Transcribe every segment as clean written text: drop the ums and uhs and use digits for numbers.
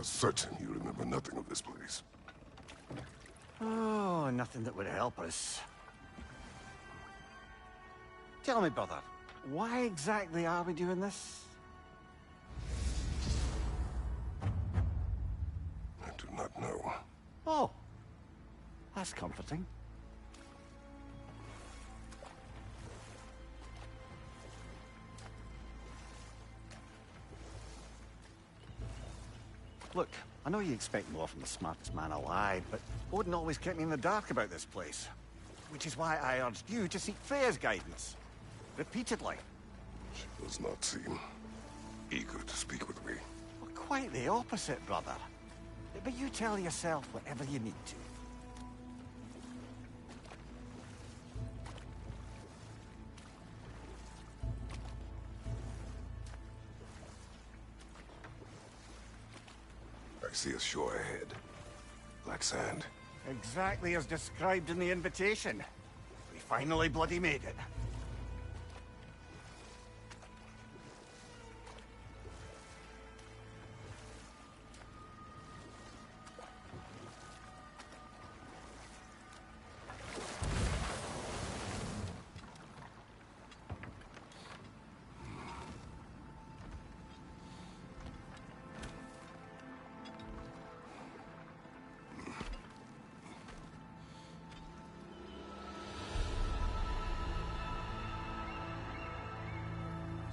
are certain you remember nothing of this place. Oh, nothing that would help us. Tell me, brother, why exactly are we doing this? I do not know. Oh, that's comforting. Look, I know you expect more from the smartest man alive, but Odin always kept me in the dark about this place. Which is why I urged you to seek Freya's guidance. Repeatedly. She does not seem eager to speak with me. Well, quite the opposite, brother. But you tell yourself whatever you need to. I see a shore ahead. Black sand. Exactly as described in the invitation. We finally bloody made it.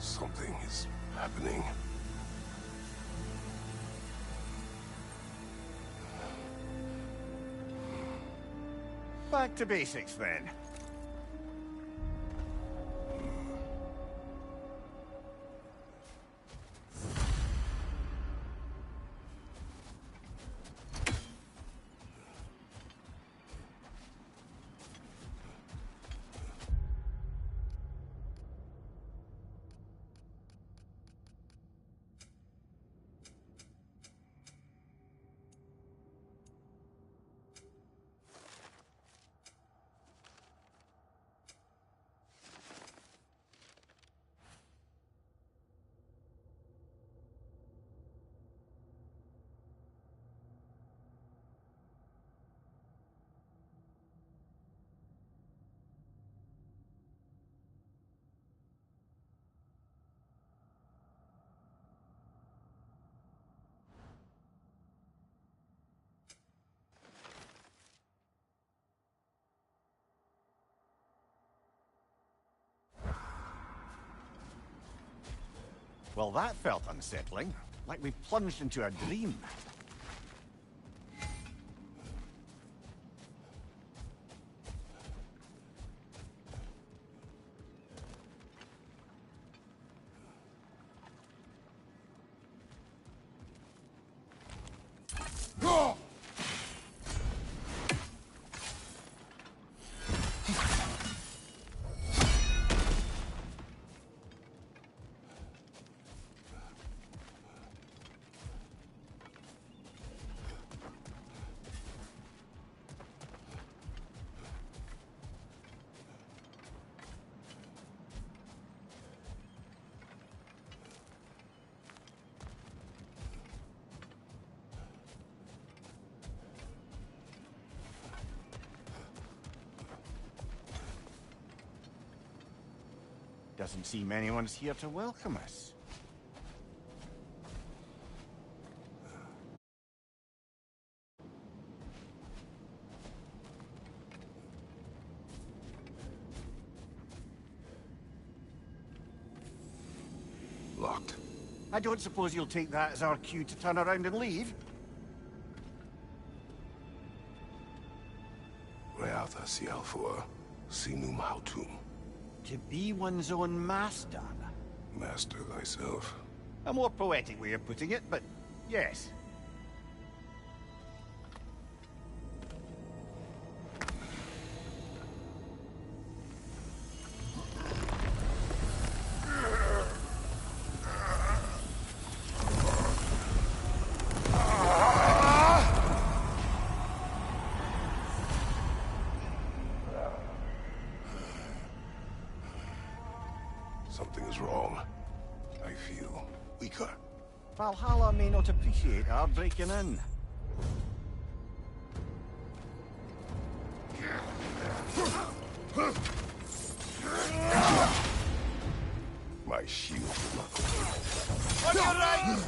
Something is happening. Back to basics, then. Well, that felt unsettling. Like we plunged into a dream. Doesn't seem anyone's here to welcome us. Locked. I don't suppose you'll take that as our cue to turn around and leave? Reatha Sialfur, Sinum Hautum. To be one's own master. Master thyself. A more poetic way of putting it, but yes. Something is wrong. I feel weaker. Valhalla may not appreciate our breaking in. My shield will not go. On your right!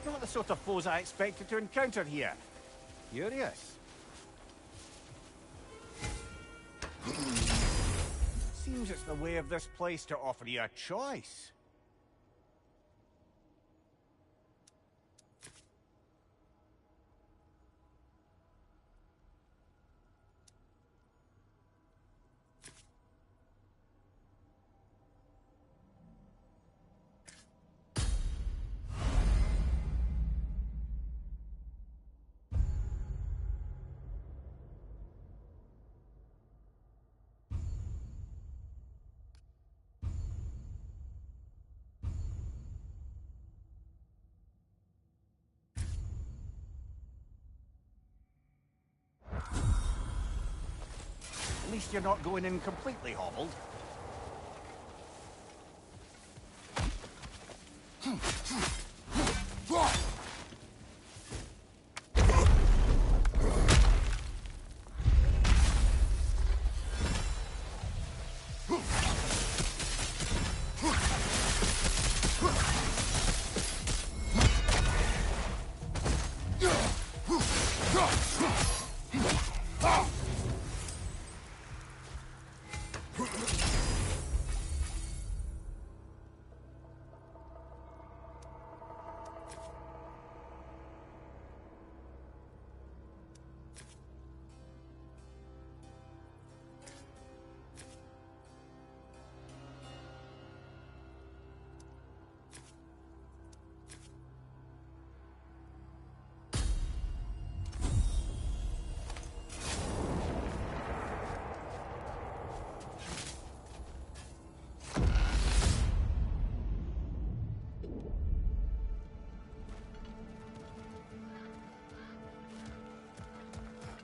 Not the sort of foes I expected to encounter here. Curious. Seems it's the way of this place to offer you a choice. At least you're not going in completely hobbled.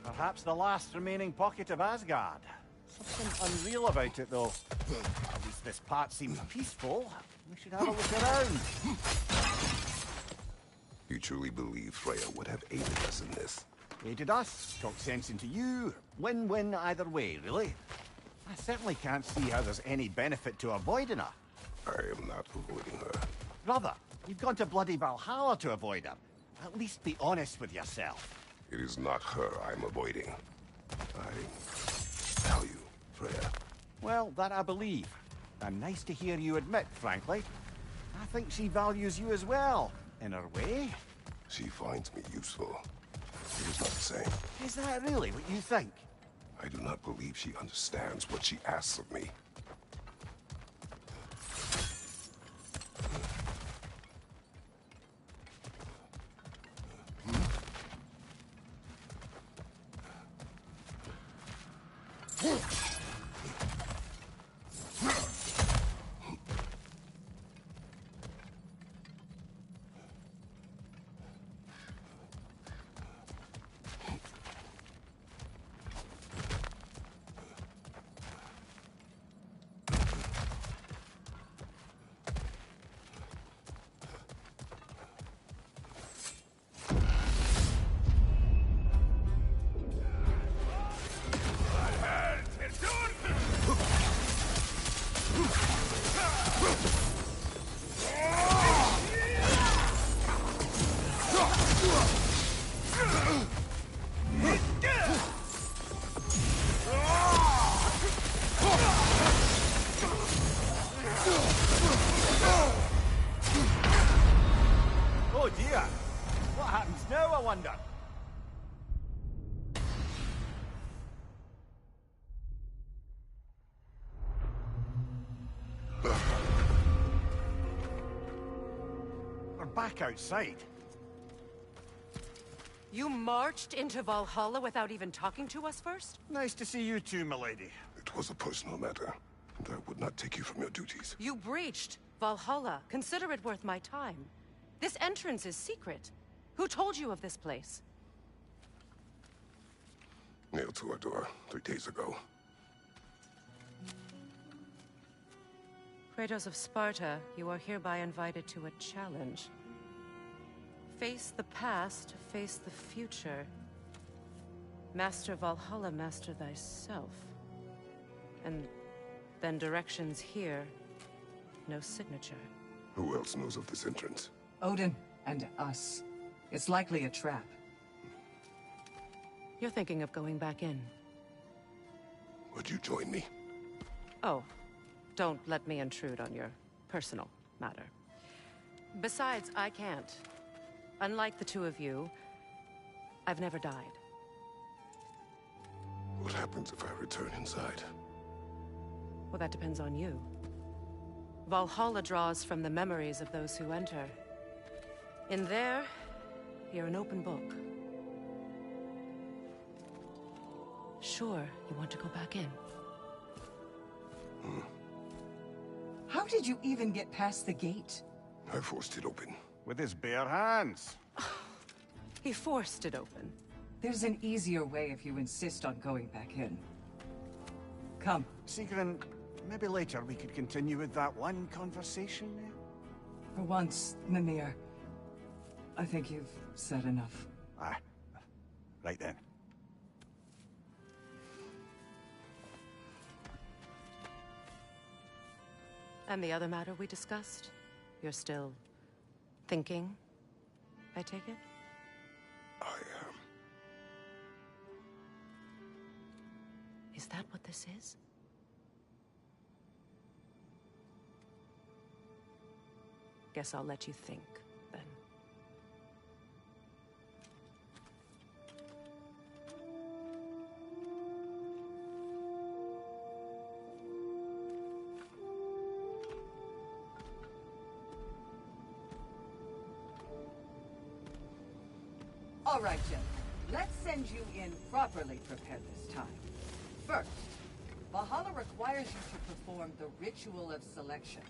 Perhaps the last remaining pocket of Asgard. Something unreal about it, though. At least this part seems peaceful. We should have a look around. You truly believe Freya would have aided us in this? Aided us, talked sense into you. Win-win either way, really. I certainly can't see how there's any benefit to avoiding her. I am not avoiding her. Brother, you've gone to bloody Valhalla to avoid her. At least be honest with yourself. It is not her I'm avoiding. I value Freya. Well, that I believe. And nice to hear you admit, frankly. I think she values you as well, in her way. She finds me useful. It is not the same. Is that really what you think? I do not believe she understands what she asks of me. Oh dear! What happens now, I wonder? We're back outside. You marched into Valhalla without even talking to us first? Nice to see you too, milady. It was a personal matter. And I would not take you from your duties. You breached Valhalla. Consider it worth my time. This entrance is secret. Who told you of this place? Nailed to our door 3 days ago. Kratos of Sparta, you are hereby invited to a challenge. Face the past, face the future. Master Valhalla, master thyself. And then directions here, no signature. Who else knows of this entrance? Odin and us. It's likely a trap. You're thinking of going back in. Would you join me? Oh, don't let me intrude on your personal matter. Besides, I can't. Unlike the two of you, I've never died. What happens if I return inside? Well, that depends on you. Valhalla draws from the memories of those who enter. In there, you're an open book. Sure, you want to go back in. How did you even get past the gate? I forced it open. With his bare hands. He forced it open. There's an easier way if you insist on going back in. Come. Sigrun, maybe later we could continue with that one conversation. For once, Mimir, I think you've said enough. Aye. Right then. And the other matter we discussed? You're still thinking, I take it? I am. Is that what this is? Guess I'll let you think, then. All right, gentlemen. Let's send you in properly prepared this time. First, Valhalla requires you to perform the ritual of selection.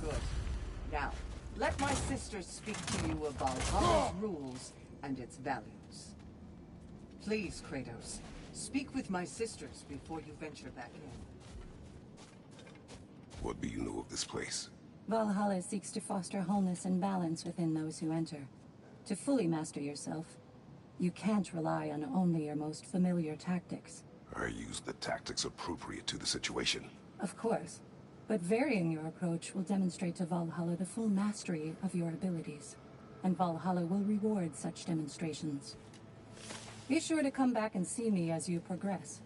Good. Now, let my sisters speak to you of Valhalla's rules and its values. Please, Kratos, speak with my sisters before you venture back in. What do you know of this place? Valhalla seeks to foster wholeness and balance within those who enter. To fully master yourself, you can't rely on only your most familiar tactics. I use the tactics appropriate to the situation. Of course, but varying your approach will demonstrate to Valhalla the full mastery of your abilities, and Valhalla will reward such demonstrations. Be sure to come back and see me as you progress.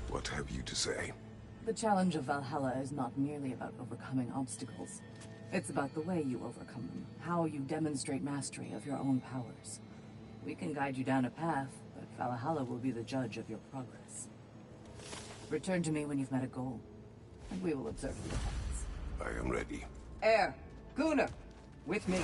What have you to say? The challenge of Valhalla is not merely about overcoming obstacles. It's about the way you overcome them, how you demonstrate mastery of your own powers. We can guide you down a path, but Valhalla will be the judge of your progress. Return to me when you've met a goal, and we will observe the effects. I am ready. Air, Gunnar, with me.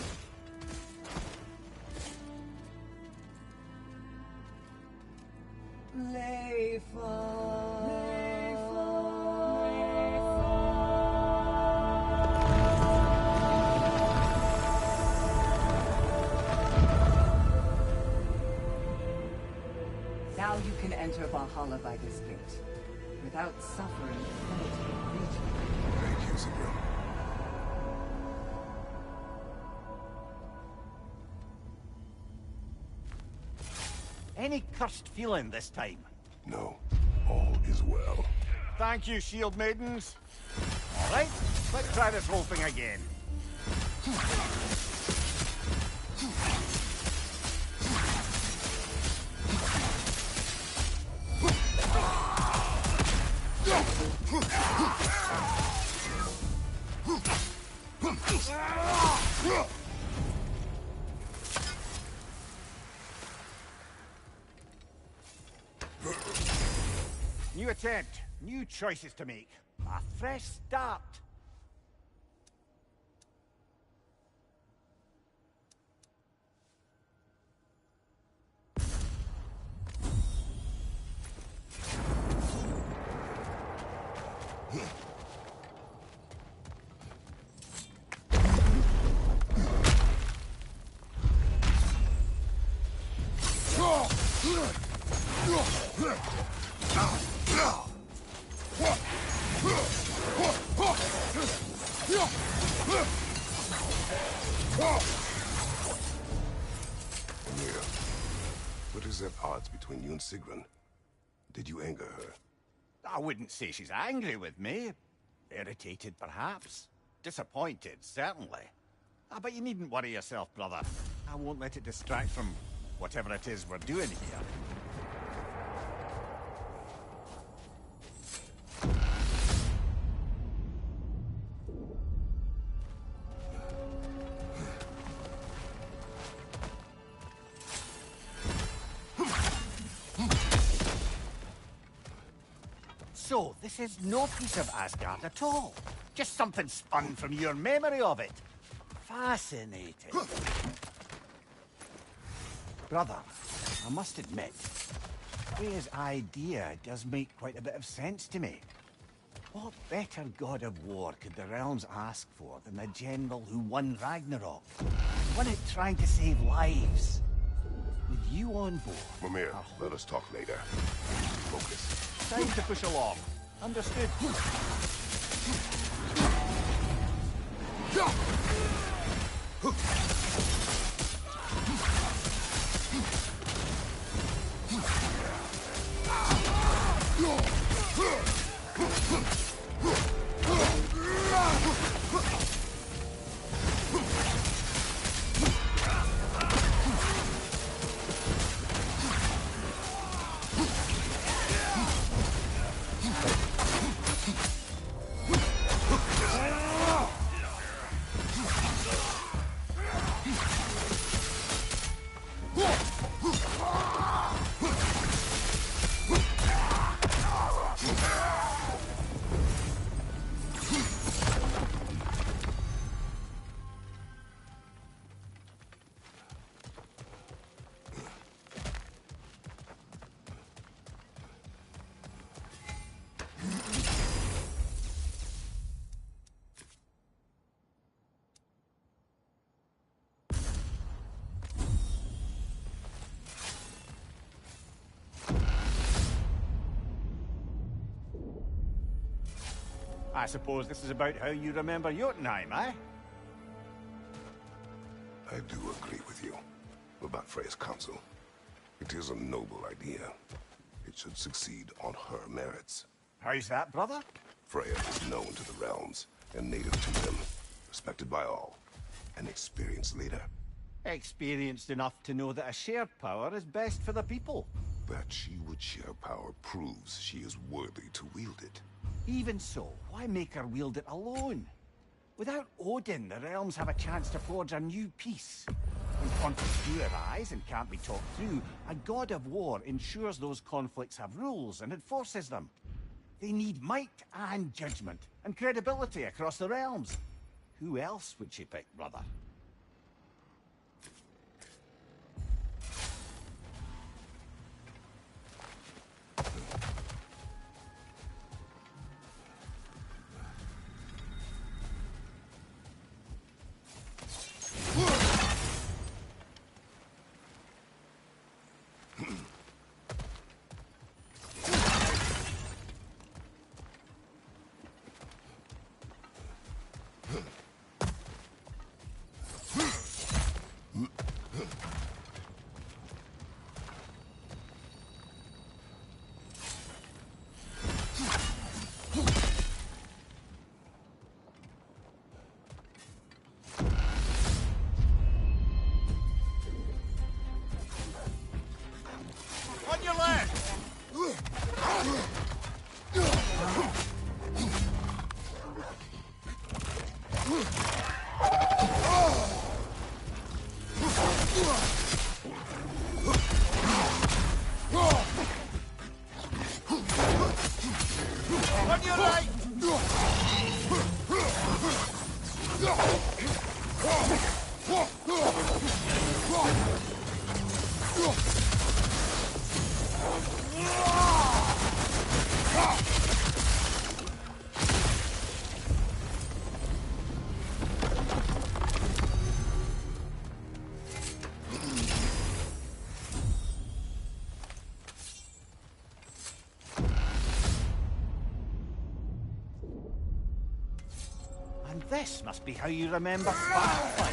enter Valhalla by this gate, without suffering the penalty of breaching. Thank you, Sigrun. Any cursed feeling this time? No, all is well. Thank you, shield maidens. All right, let's try this whole thing again. New attempt, new choices to make. A fresh start. What is at odds between you and Sigrun? Did you anger her? I wouldn't say she's angry with me. Irritated, perhaps. Disappointed, certainly. But you needn't worry yourself, brother. I won't let it distract from whatever it is we're doing here. So, this is no piece of Asgard at all. Just something spun from your memory of it. Fascinating. Brother, I must admit, Freya's idea does make quite a bit of sense to me. What better god of war could the realms ask for than the general who won Ragnarok? Won it trying to save lives. With you on board... Mimir, let us talk later. Focus. Time to push along. Understood. I suppose this is about how you remember Jotunheim, eh? I do agree with you about Freya's counsel. It is a noble idea. It should succeed on her merits. How's that, brother? Freya is known to the realms and native to them, respected by all, an experienced leader. Experienced enough to know that a shared power is best for the people. That she would share power proves she is worthy to wield it. Even so, why make her wield it alone? Without Odin, the realms have a chance to forge a new peace. When conflicts do arise and can't be talked through, a god of war ensures those conflicts have rules and enforces them. They need might and judgment, and credibility across the realms. Who else would she pick, brother? This must be how you remember Firefly.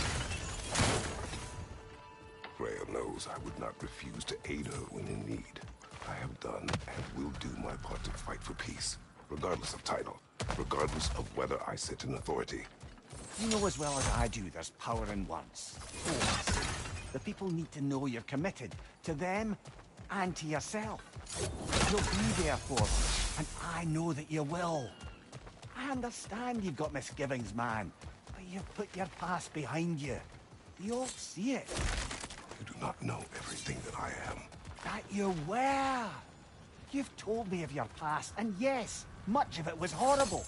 Freya knows I would not refuse to aid her when in need. I have done and will do my part to fight for peace, regardless of title, regardless of whether I sit in authority. You know as well as I do there's power in words. Force. The people need to know you're committed to them and to yourself. You'll be there for them, and I know that you will. I understand you've got misgivings, man, but you've put your past behind you. They all see it. You do not know everything that I am. That you were. You've told me of your past, and yes, much of it was horrible.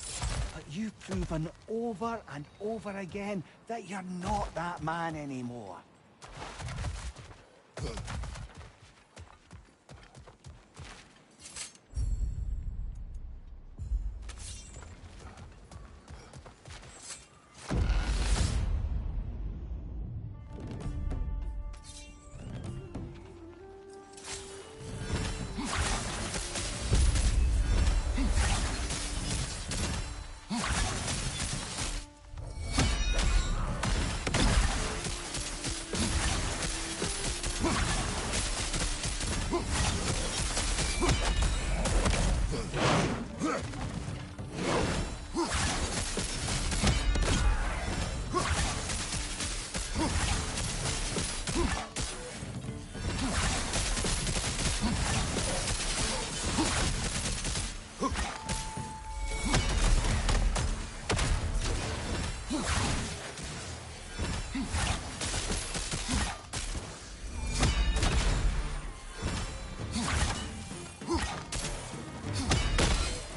But you've proven over and over again that you're not that man anymore.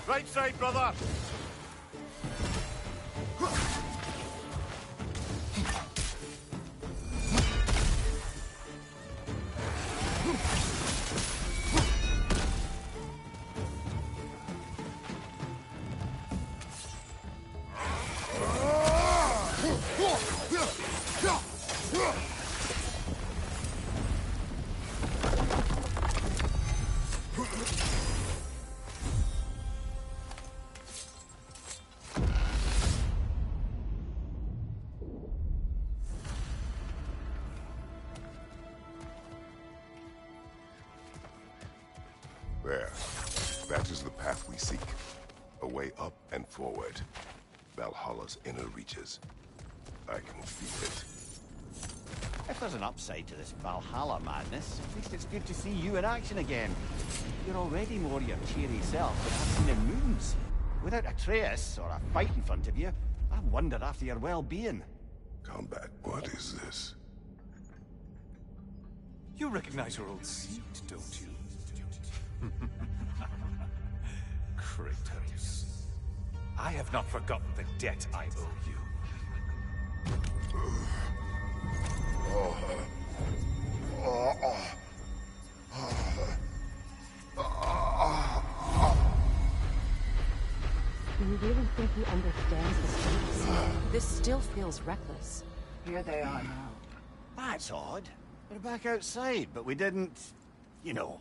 Right side, brother! There. That is the path we seek. A way up and forward. Valhalla's inner reaches. I can feel it. If there's an upside to this Valhalla madness, at least it's good to see you in action again. You're already more your cheery self than I've seen in moons. Without Atreus or a fight in front of you, I wondered after your well-being. Combat, what is this? You recognize your old seat, don't you? Kratos. I have not forgotten the debt I owe you. Do you really think he understands the stakes? This still feels reckless. Here they are now. That's odd. We're back outside, but we didn't... you know.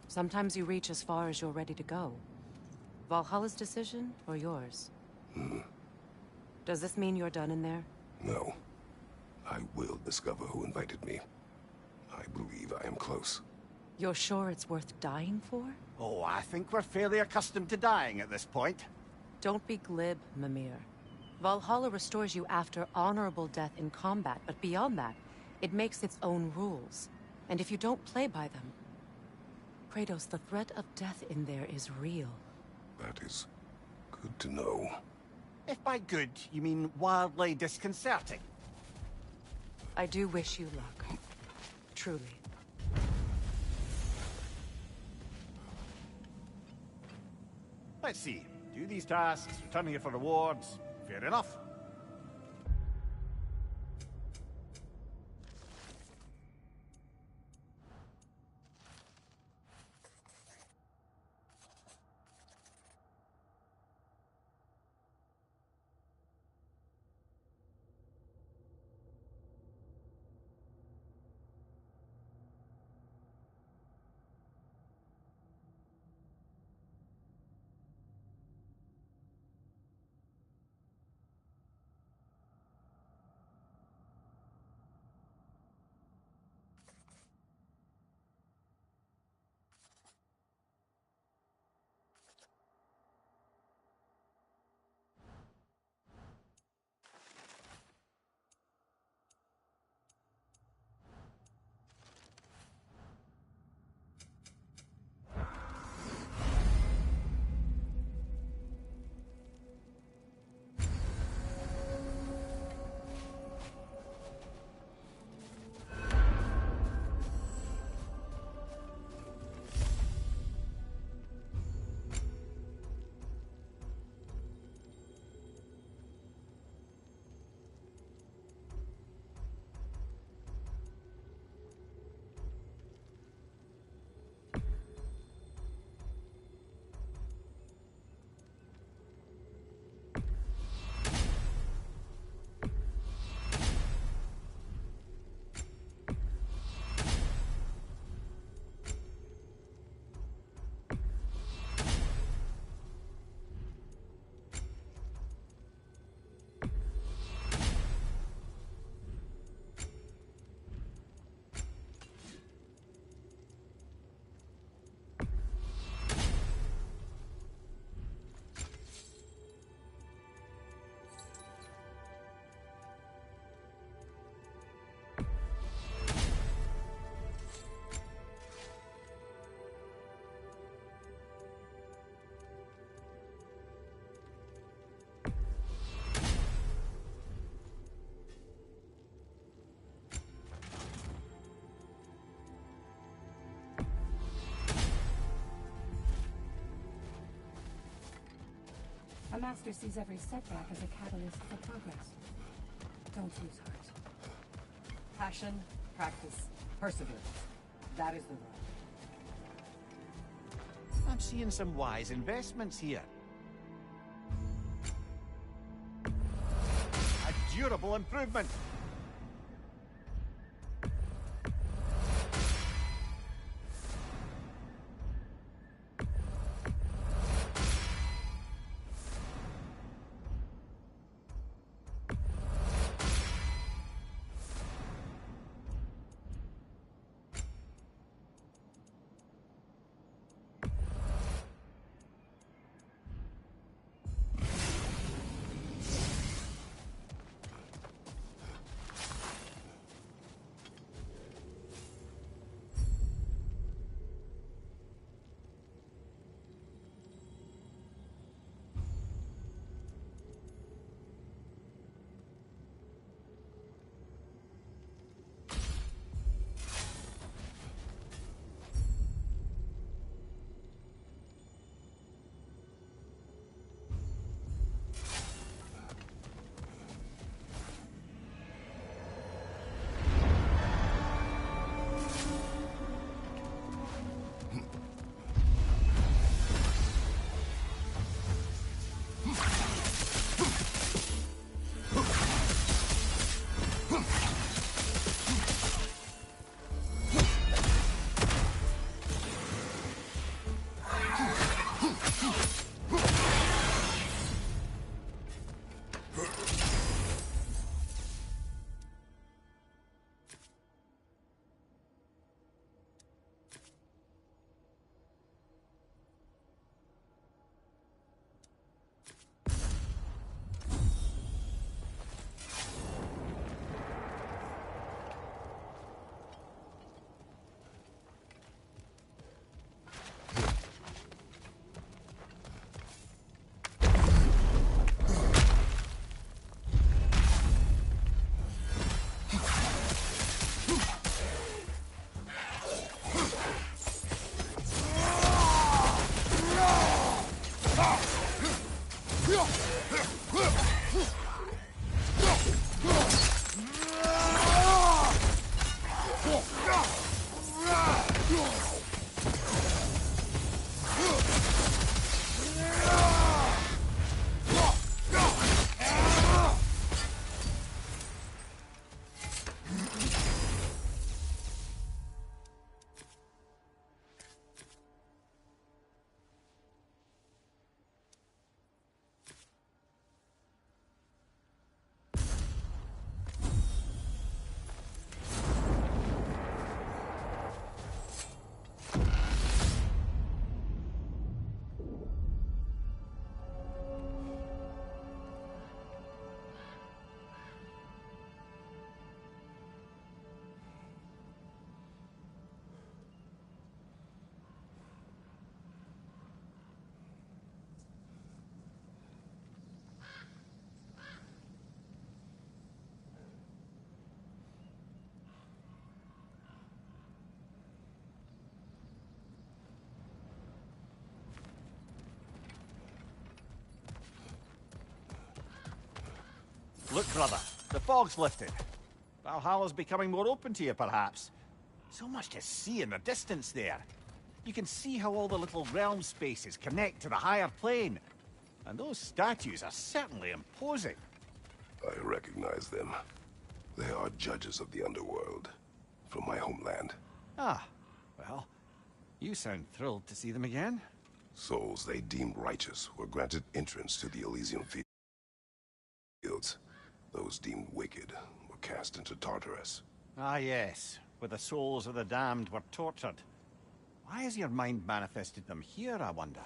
Sometimes you reach as far as you're ready to go. Valhalla's decision, or yours? Does this mean you're done in there? No. I will discover who invited me. I believe I am close. You're sure it's worth dying for? Oh, I think we're fairly accustomed to dying at this point. Don't be glib, Mimir. Valhalla restores you after honorable death in combat, but beyond that, it makes its own rules. And if you don't play by them... Kratos, the threat of death in there is real. That is good to know. If by good, you mean wildly disconcerting. I do wish you luck. Truly. Let's see. Do these tasks, return here for rewards. Fair enough. Master sees every setback as a catalyst for progress. Don't lose heart. Passion, practice, perseverance. That is the road. I'm seeing some wise investments here. A durable improvement. Look, brother, the fog's lifted. Valhalla's becoming more open to you, perhaps. So much to see in the distance there. You can see how all the little realm spaces connect to the higher plane. And those statues are certainly imposing. I recognize them. They are judges of the underworld, from my homeland. Ah, well, you sound thrilled to see them again. Souls they deemed righteous were granted entrance to the Elysian fields. Those deemed wicked were cast into Tartarus. Ah, yes, where the souls of the damned were tortured. Why has your mind manifested them here, I wonder?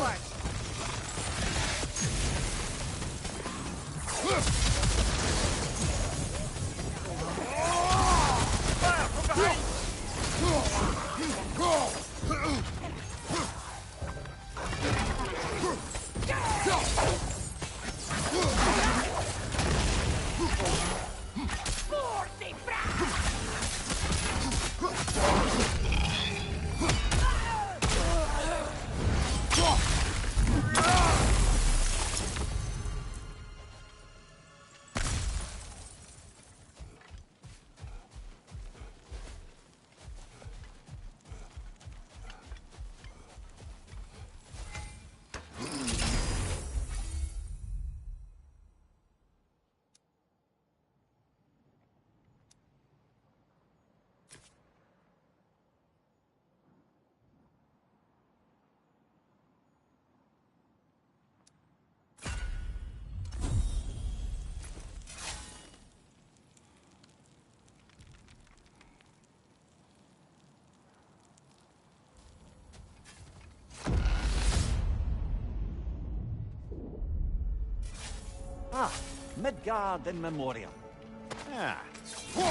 forward! Fire from behind! Ah, Midgard in memoriam. Ah,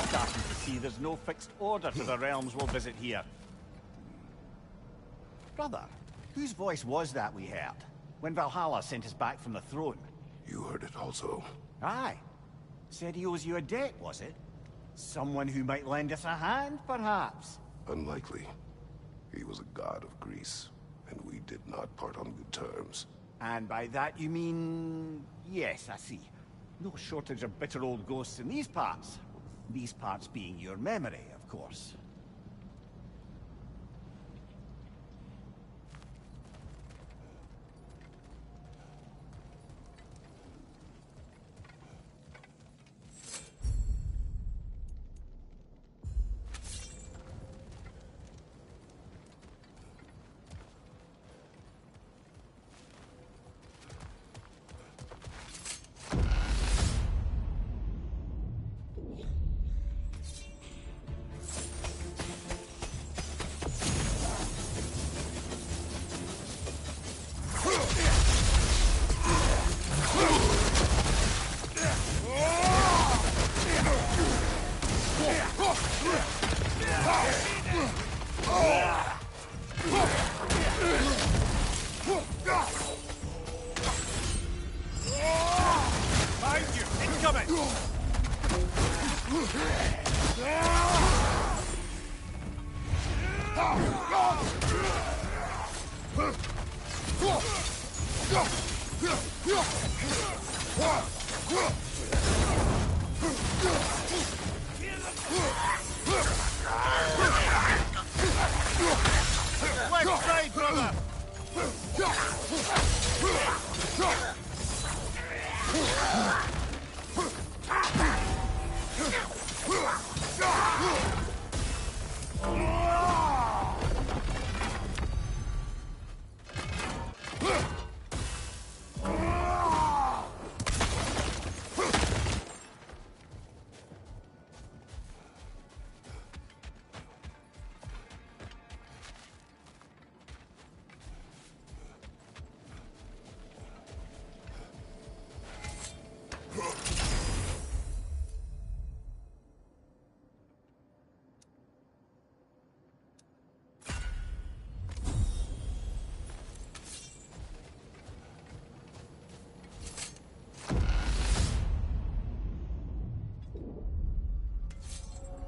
starting to see there's no fixed order to the realms we'll visit here. Brother, whose voice was that we heard when Valhalla sent us back from the throne? You heard it also. Aye. Said he owes you a debt, was it? Someone who might lend us a hand, perhaps? Unlikely. He was a god of Greece, and we did not part on good terms. And by that you mean... Yes, I see. No shortage of bitter old ghosts in these parts. These parts being your memory, of course. Behind you! Incoming! Left side, brother!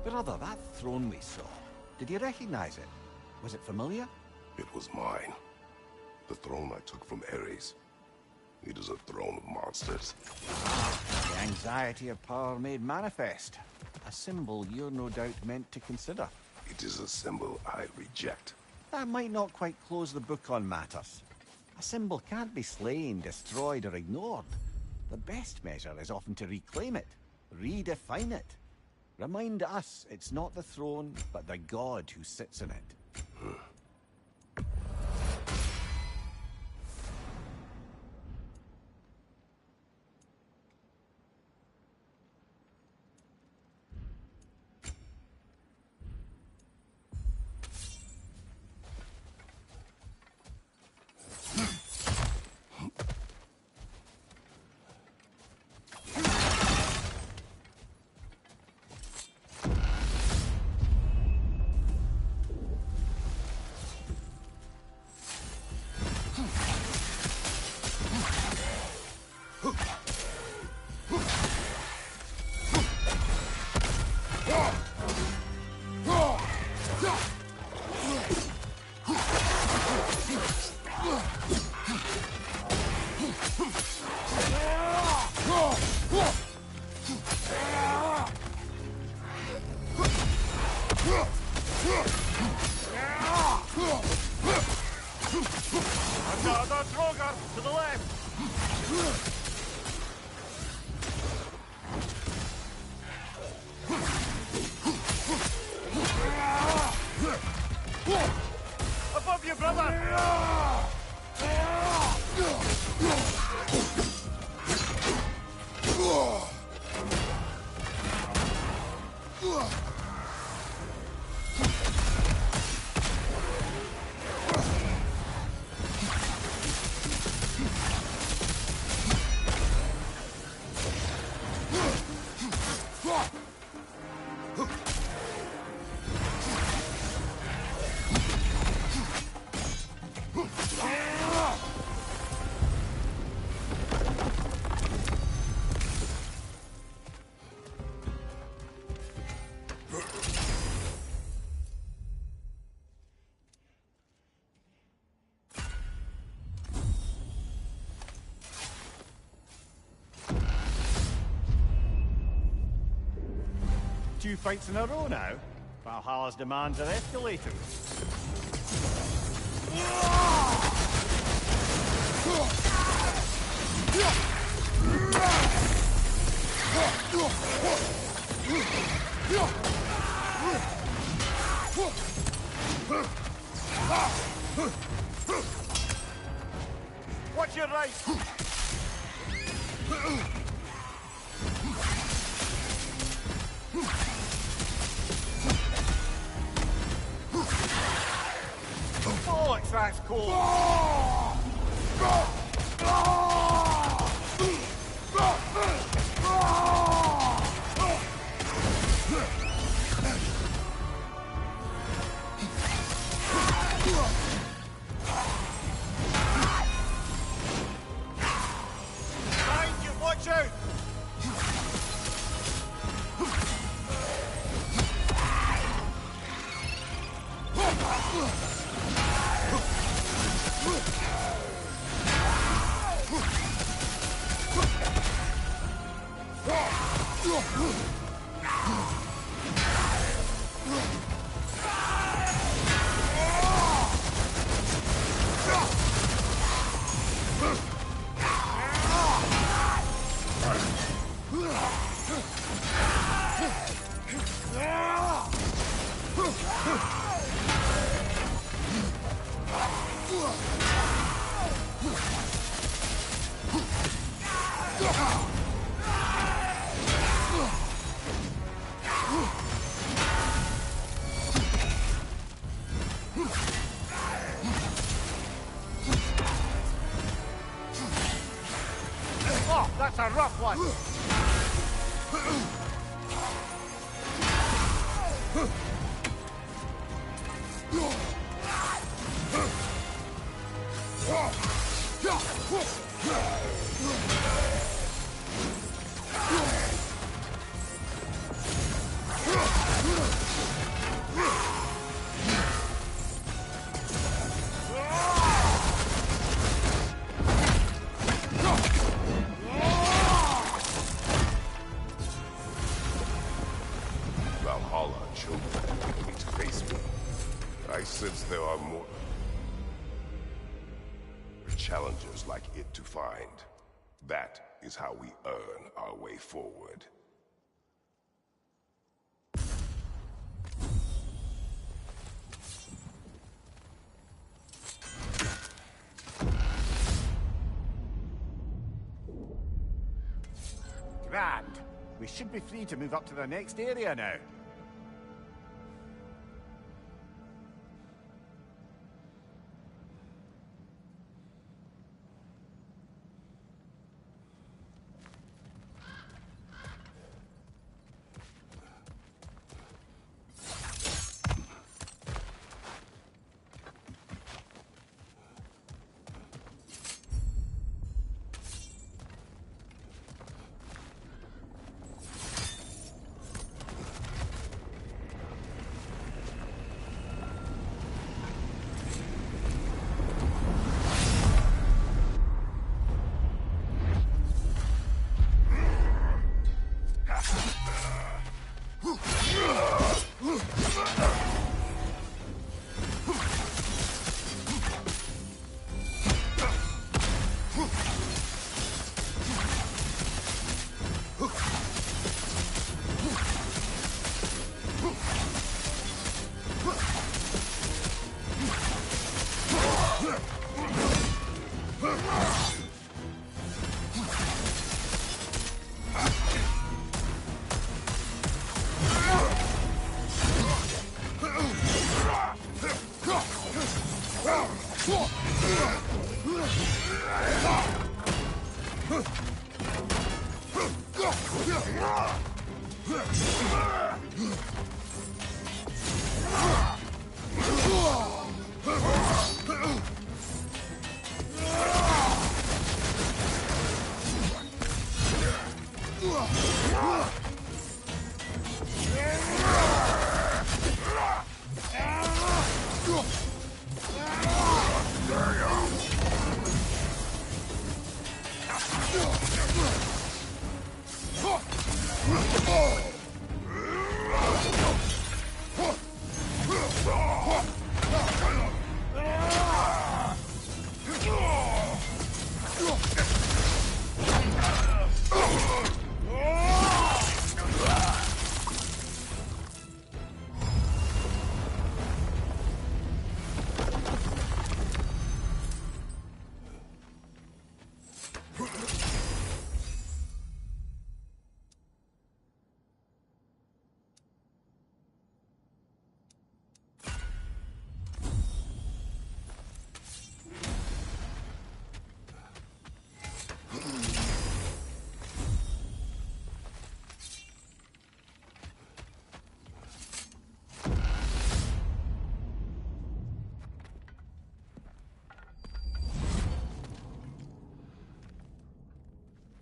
Brother, that throne we saw, did you recognize it? Was it familiar? It was mine. The throne I took from Ares. It is a throne of monsters. The anxiety of power made manifest. A symbol you're no doubt meant to consider. It is a symbol I reject. That might not quite close the book on matters. A symbol can't be slain, destroyed, or ignored. The best measure is often to reclaim it, redefine it. Remind us it's not the throne, but the god who sits in it. Brother Drogar, to the left! Above you, brother! Two fights in a row now. Valhalla's demands are escalating. Watch your right! Bollocks, that's cool! Behind you, watch out! Oh, that's a rough one! Valhalla chose me to face me. I sense there are more challenges like it to find. That is how we earn our way forward. Grand. We should be free to move up to the next area now.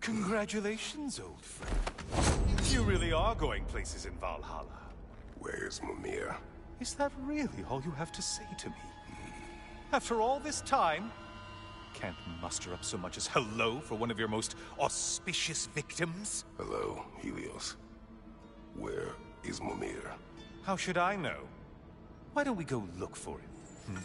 Congratulations, old friend. You really are going places in Valhalla. Where's Mimir? Is that really all you have to say to me? After all this time, can't muster up so much as hello for one of your most auspicious victims? Hello, Helios. Where is Mimir? How should I know? Why don't we go look for him?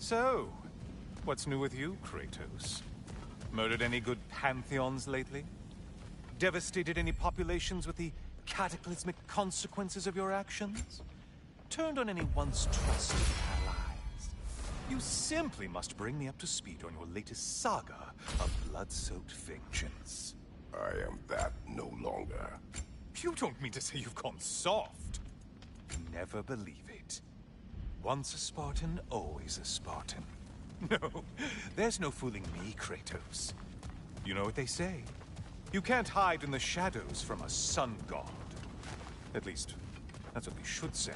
So, what's new with you, Kratos? Murdered any good pantheons lately? Devastated any populations with the cataclysmic consequences of your actions? Turned on any once trusted allies? You simply must bring me up to speed on your latest saga of blood-soaked vengeance. I am that no longer. You don't mean to say you've gone soft? Never believe it. Once a Spartan, always a Spartan. No, there's no fooling me, Kratos. You know what they say. You can't hide in the shadows from a sun god. At least, that's what they should say.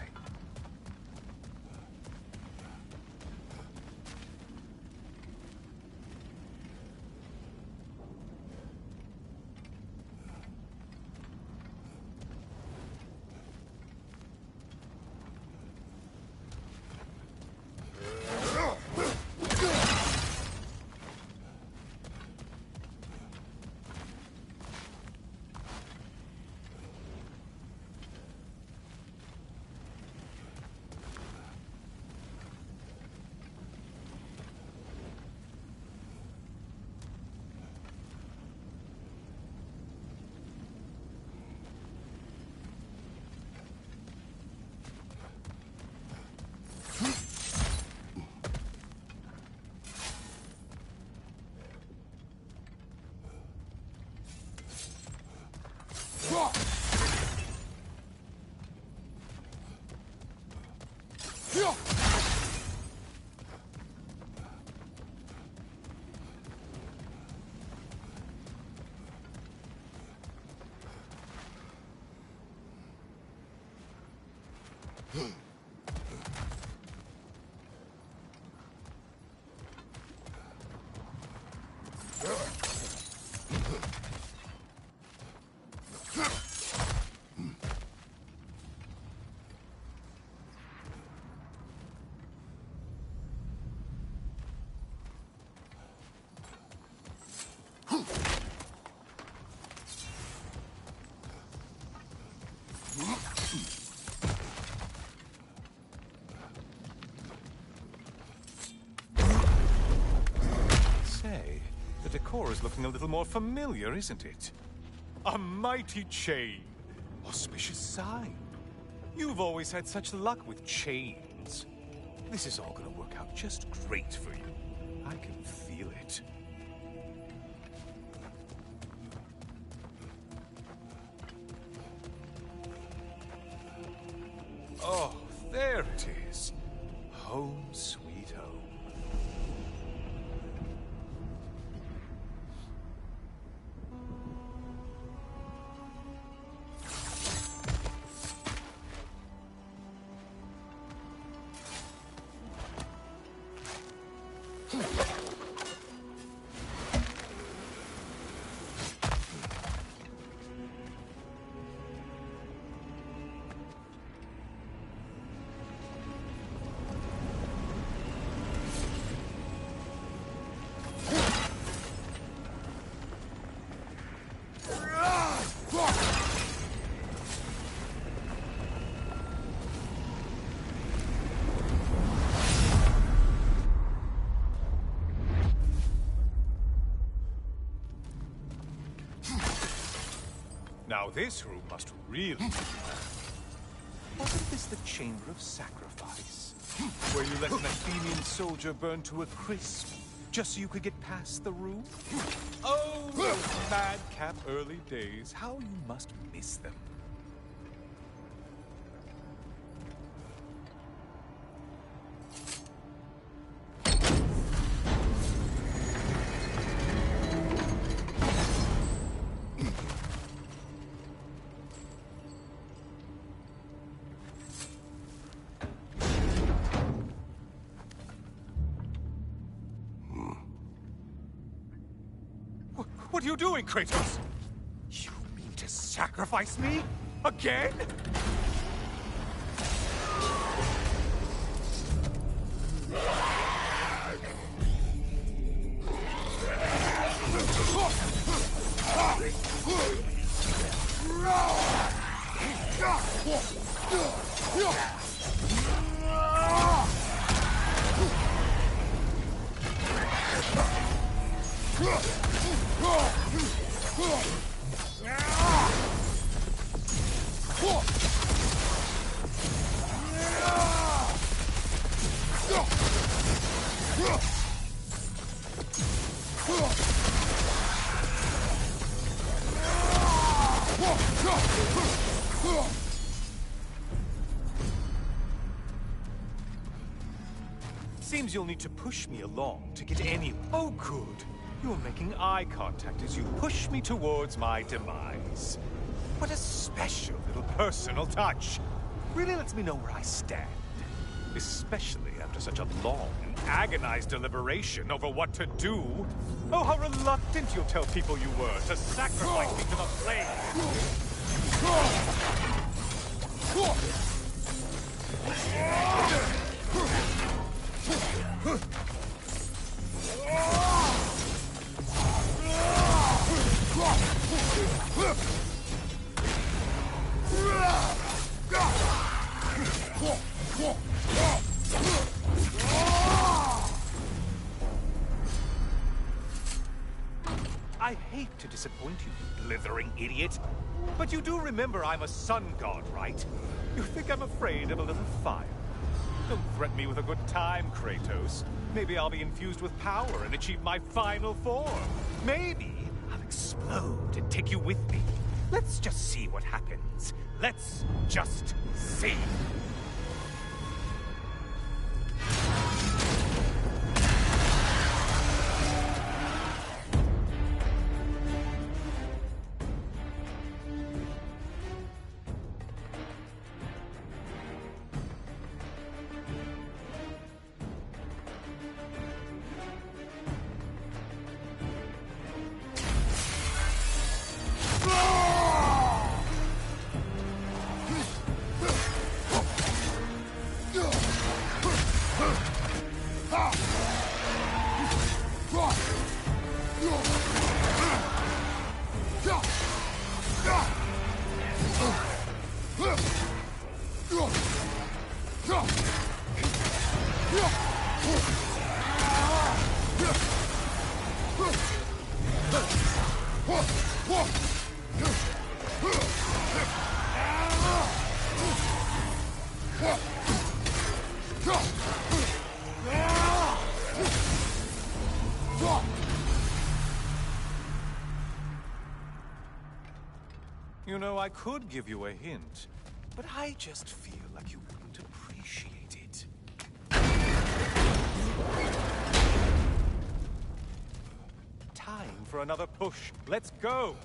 decor is looking a little more familiar, isn't it? A mighty chain. Auspicious sign. You've always had such luck with chains. This is all gonna work out just great for you. I can feel it. Oh, there it is. Home sweet home. Now this room must really be Wasn't this the Chamber of Sacrifice? Where you let an Athenian soldier burn to a crisp, just so you could get past the room? Oh, those madcap early days. How you must miss them. What are you doing, Kratos? You mean to sacrifice me? Again? Seems you'll need to push me along to get any... Oh, good. You're making eye contact as you push me towards my demise. What a special little personal touch. Really lets me know where I stand. Especially after such a long and agonized deliberation over what to do. Oh, how reluctant you'll tell people you were to sacrifice me to the flames. I hate to disappoint you, blithering idiot. But you do remember I'm a sun god, right? You think I'm afraid of a little fire? Don't threaten me with a good time, Kratos. Maybe I'll be infused with power and achieve my final form. Maybe I'll explode and take you with me. Let's just see what happens. Let's just see. know, I could give you a hint, but I just feel like you wouldn't appreciate it. Time for another push. Let's go!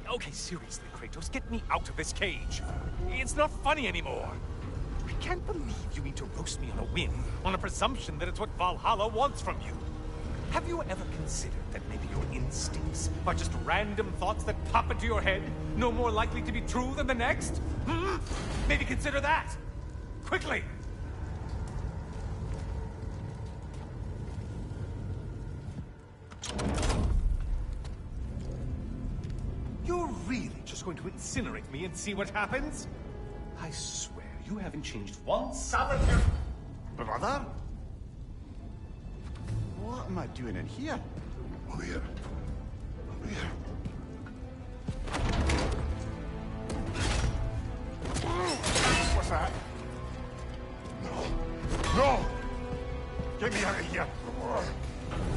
Okay, seriously, Kratos, get me out of this cage. It's not funny anymore. I can't believe you mean to roast me on a whim, on a presumption that it's what Valhalla wants from you. Have you ever considered that maybe your instincts are just random thoughts that pop into your head, no more likely to be true than the next? Hmm? Maybe consider that! Quickly! You're really just going to incinerate me and see what happens? I swear, you haven't changed one solitary... Brother? What am I doing in here? Over here. Over here. What's that? No! No! Get me out of here!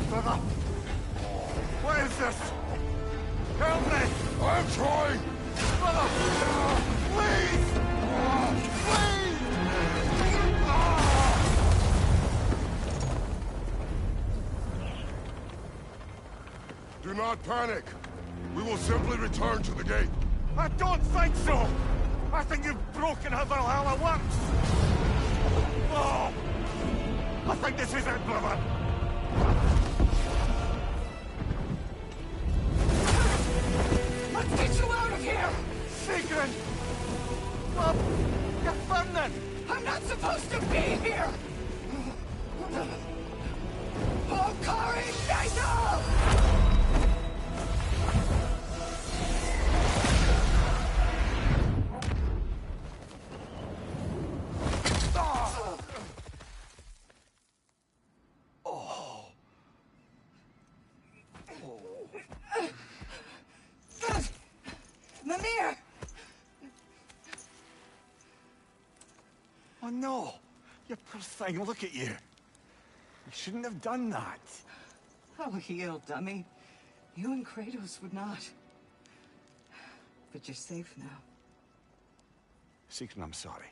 Brother! What is this? Help me! I'm trying! Brother! Please! Please! Do not panic. We will simply return to the gate. I don't think so! I think you've broken how Valhalla works! Oh! I think this is it, brother! Let's get you out of here! Sigrun! Bob! You're burning! I'm not supposed to be here! Valkyrie Igniter! Mimir! Oh no! You poor thing, look at you! You shouldn't have done that. Oh, heal, dummy. You and Kratos would not. But you're safe now. Sigrun, I'm sorry.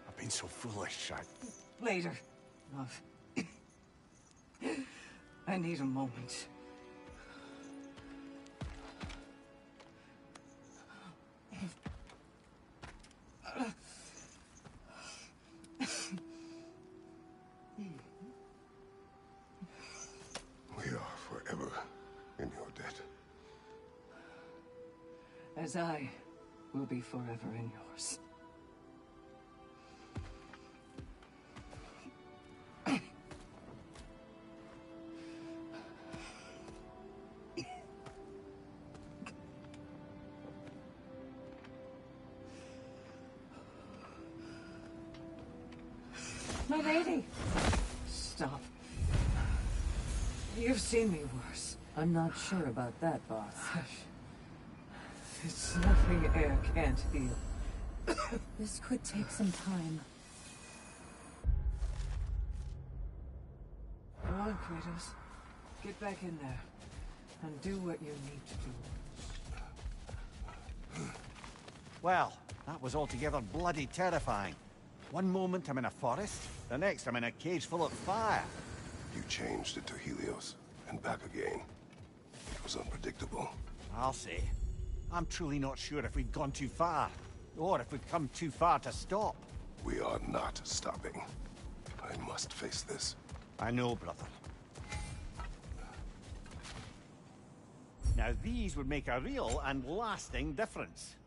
I've been so foolish, Later, love. I need a moment. We are forever in your debt. As I will be forever in yours. My lady! Stop. You've seen me worse. I'm not sure about that, boss. It's nothing air can't heal. This could take some time. Go on, Kratos. Get back in there. And do what you need to do. Well, that was altogether bloody terrifying. One moment I'm in a forest, the next I'm in a cage full of fire. You changed it to Helios, and back again. It was unpredictable. I'll say. I'm truly not sure if we'd gone too far, or if we'd come too far to stop. We are not stopping. I must face this. I know, brother. Now these would make a real and lasting difference.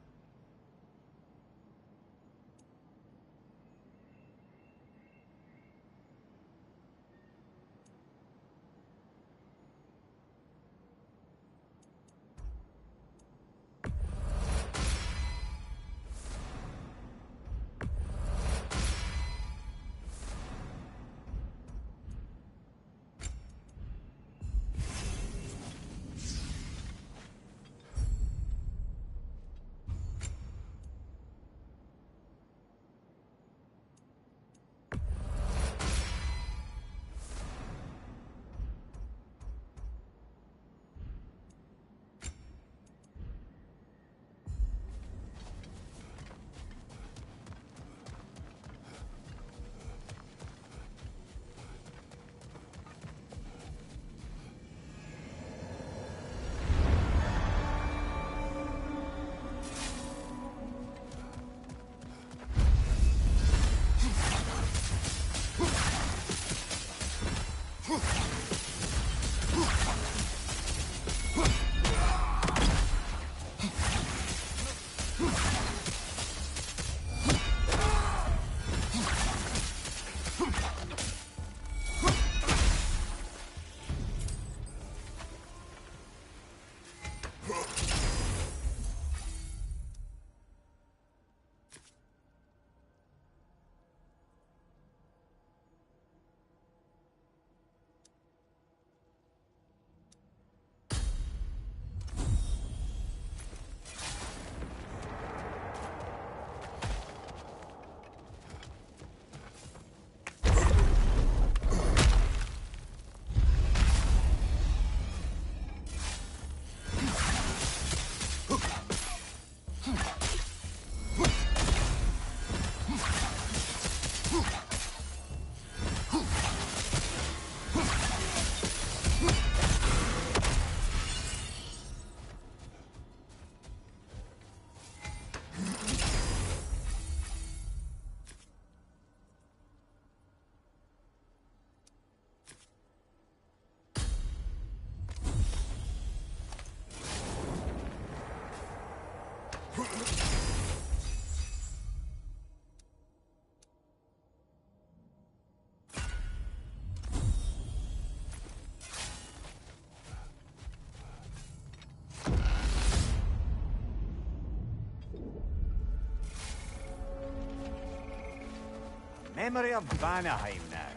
Memory of Vanaheim now.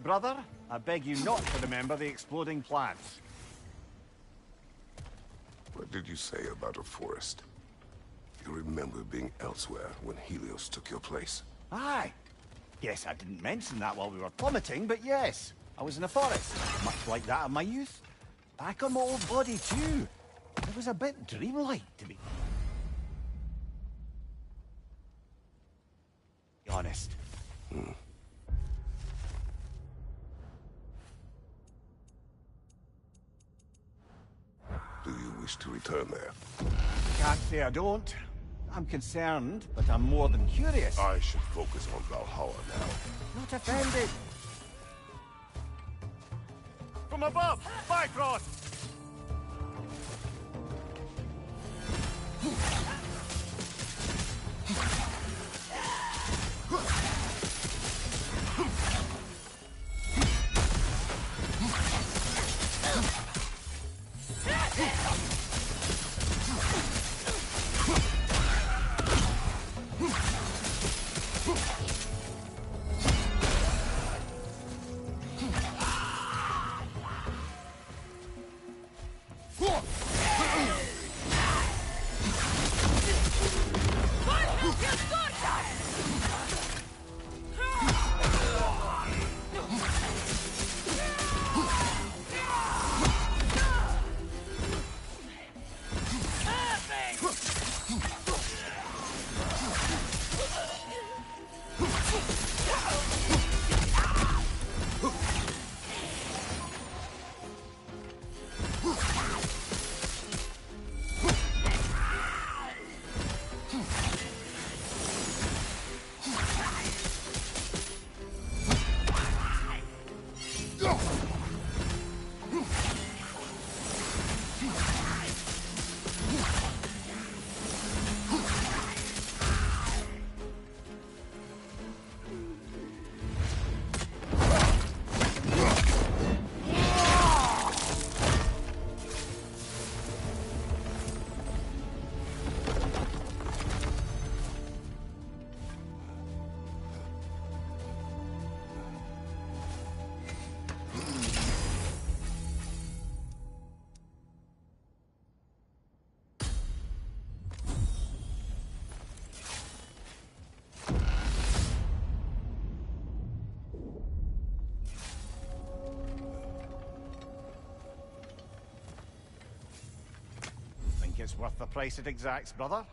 Brother, I beg you not to remember the exploding plants. What did you say about a forest? You remember being elsewhere when Helios took your place? Aye. Yes, I didn't mention that while we were plummeting, but yes. I was in a forest, much like that of my youth. Back on my old body, too. It was a bit dreamlike, to be honest. Do you wish to return there? Can't say I don't. I'm concerned, but I'm more than curious. I should focus on Valhalla now. Not offended. From above! Bifrost! Think it's worth the price it exacts, brother?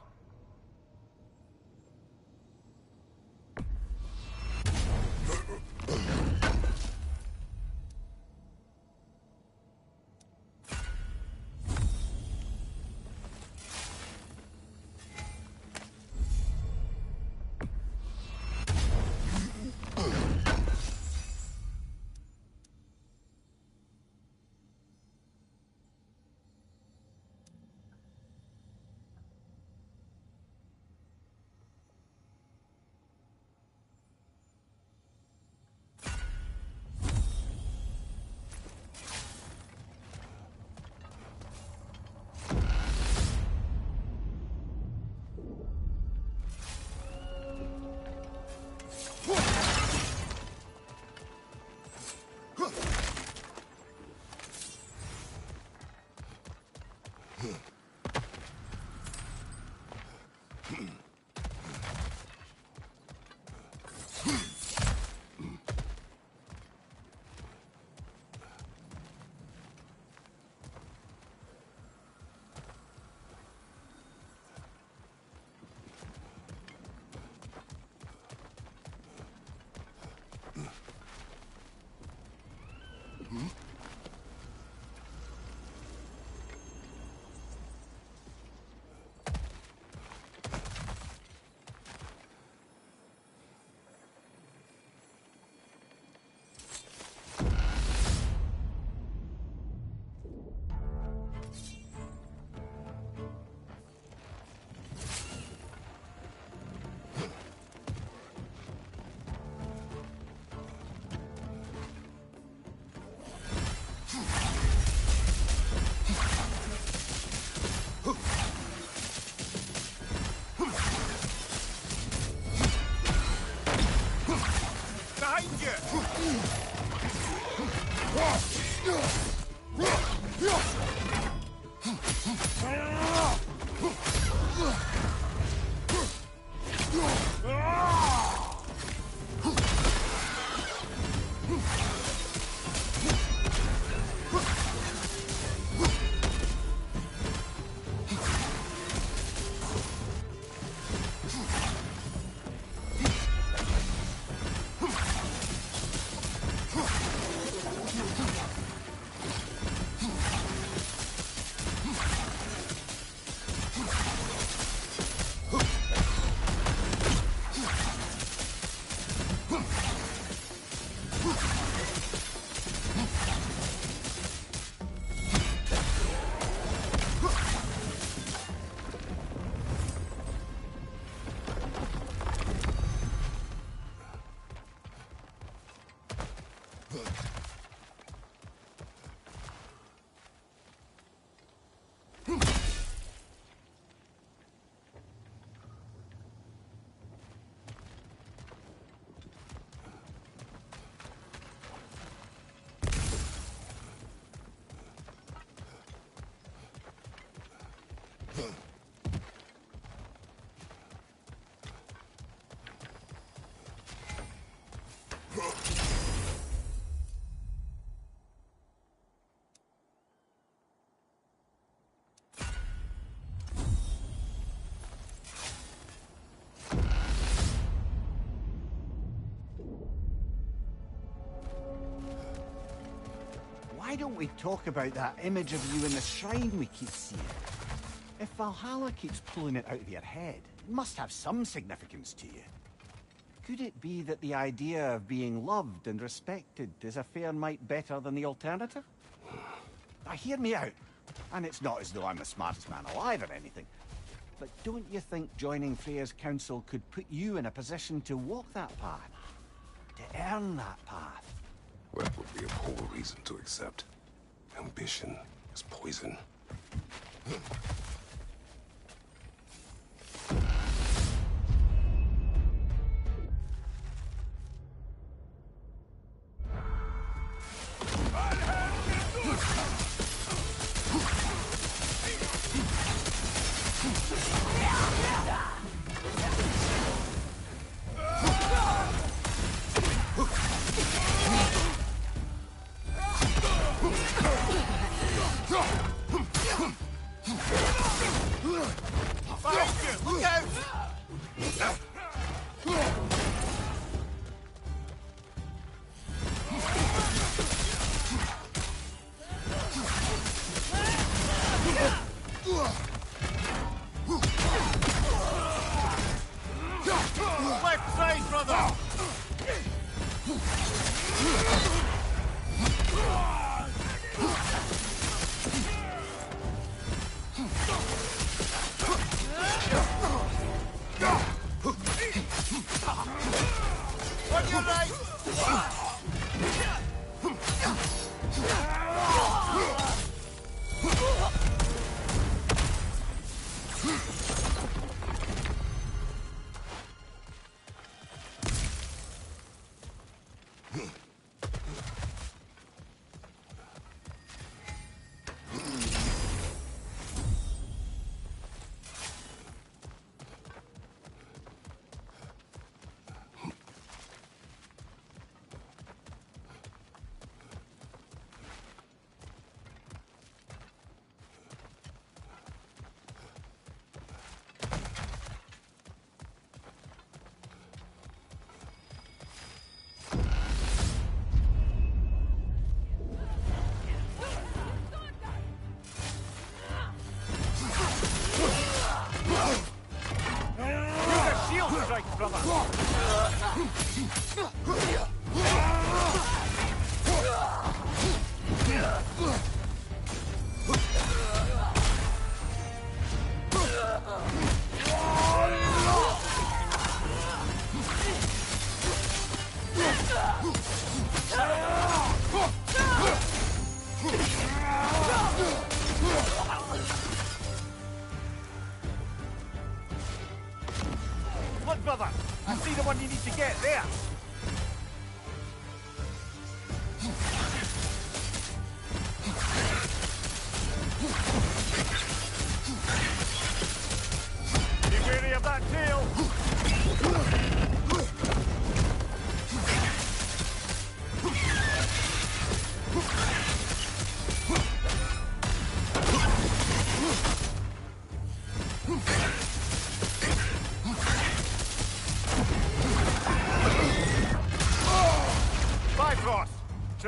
Why don't we talk about that image of you in the shrine we keep seeing? If Valhalla keeps pulling it out of your head, it must have some significance to you. Could it be that the idea of being loved and respected is a fair mite better than the alternative? Now hear me out, and it's not as though I'm the smartest man alive or anything, but don't you think joining Freya's council could put you in a position to walk that path? To earn that path? That would be a poor reason to accept. Ambition is poison. Look out! Left side, brother! On your right! Strike, brother! Look, brother! I see the one you need to get there!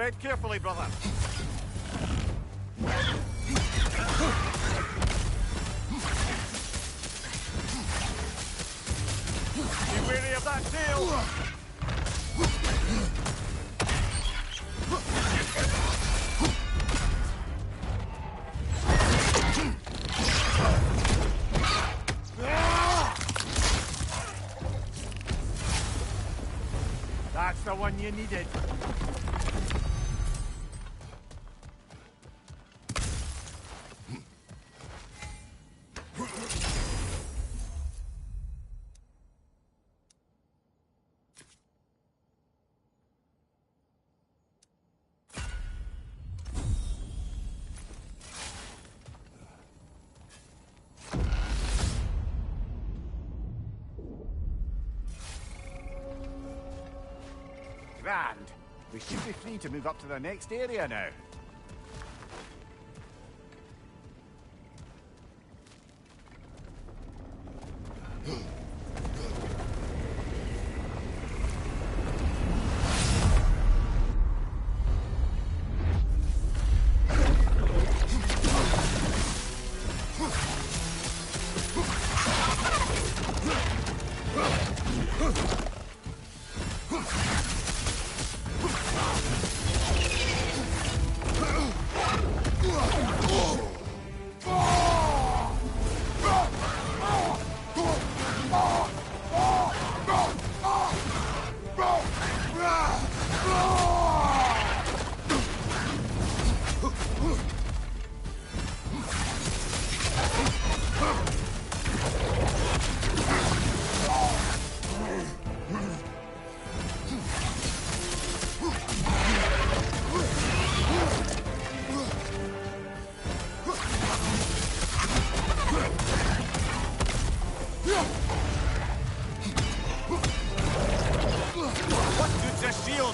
Tread carefully, brother. Be wary of that tail! That's the one you needed. Grand. We should be free to move up to the next area now.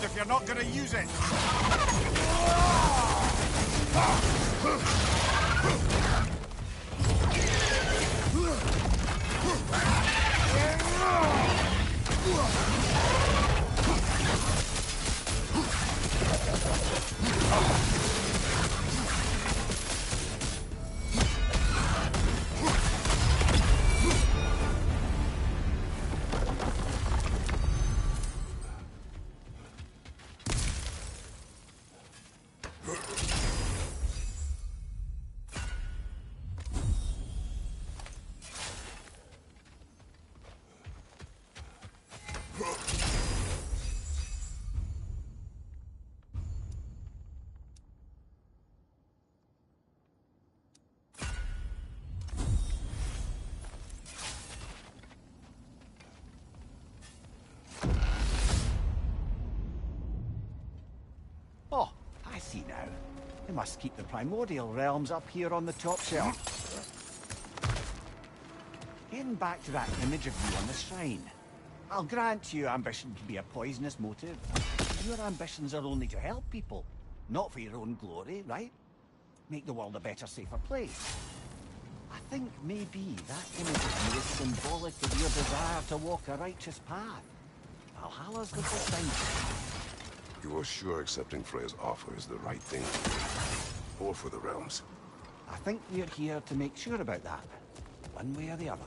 If you're not gonna use it. Oh, I see now. They must keep the primordial realms up here on the top shelf. Getting back to that image of you on the shrine. I'll grant you ambition can be a poisonous motive. Your ambitions are only to help people, not for your own glory, right? Make the world a better, safer place. I think maybe that image of you is symbolic of your desire to walk a righteous path. Valhalla's the full thing. You are sure accepting Freya's offer is the right thing to do? Or for the realms? I think we're here to make sure about that. One way or the other.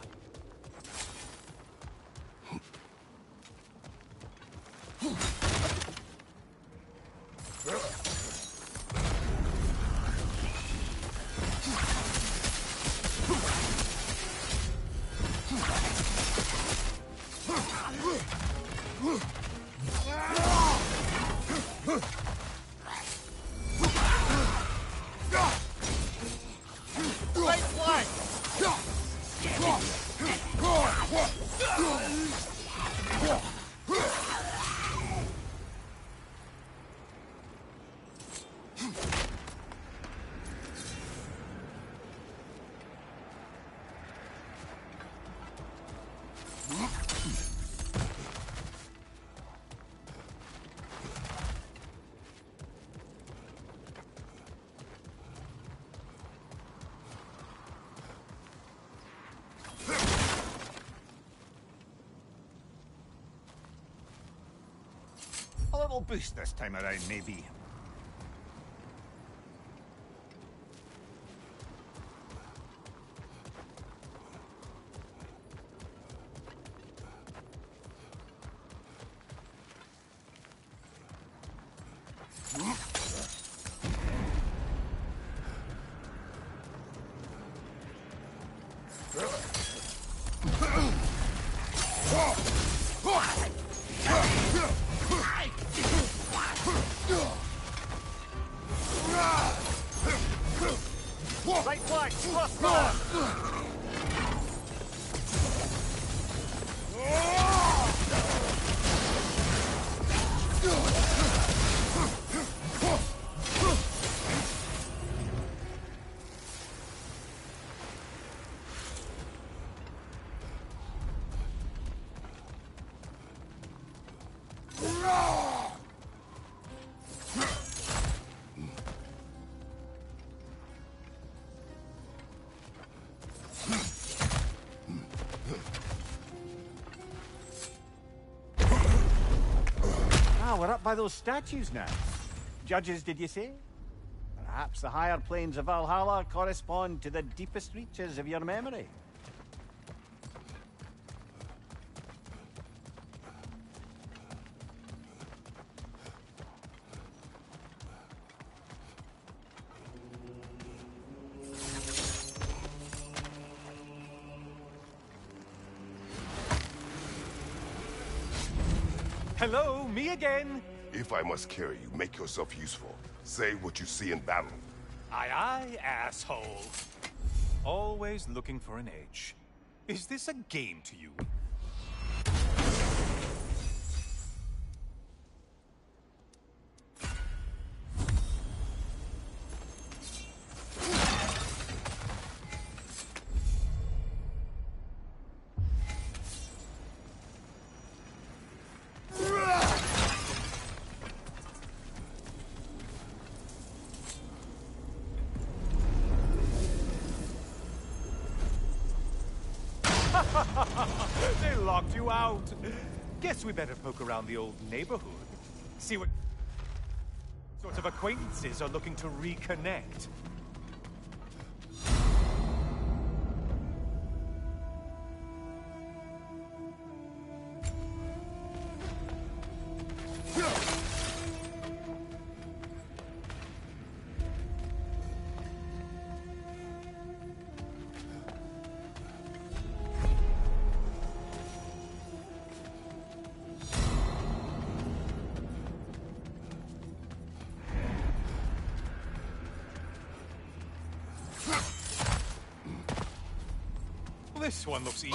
A little boost this time around, maybe. Right flank, thrust fire! Ah, we're up by those statues now. Judges, did you say? Perhaps the higher planes of Valhalla correspond to the deepest reaches of your memory. Hello, me again! If I must carry you, make yourself useful. Say what you see in battle. Aye, aye, asshole. Always looking for an edge. Is this a game to you? They locked you out. Guess we better poke around the old neighborhood. See what sorts of acquaintances are looking to reconnect. This one looks easy.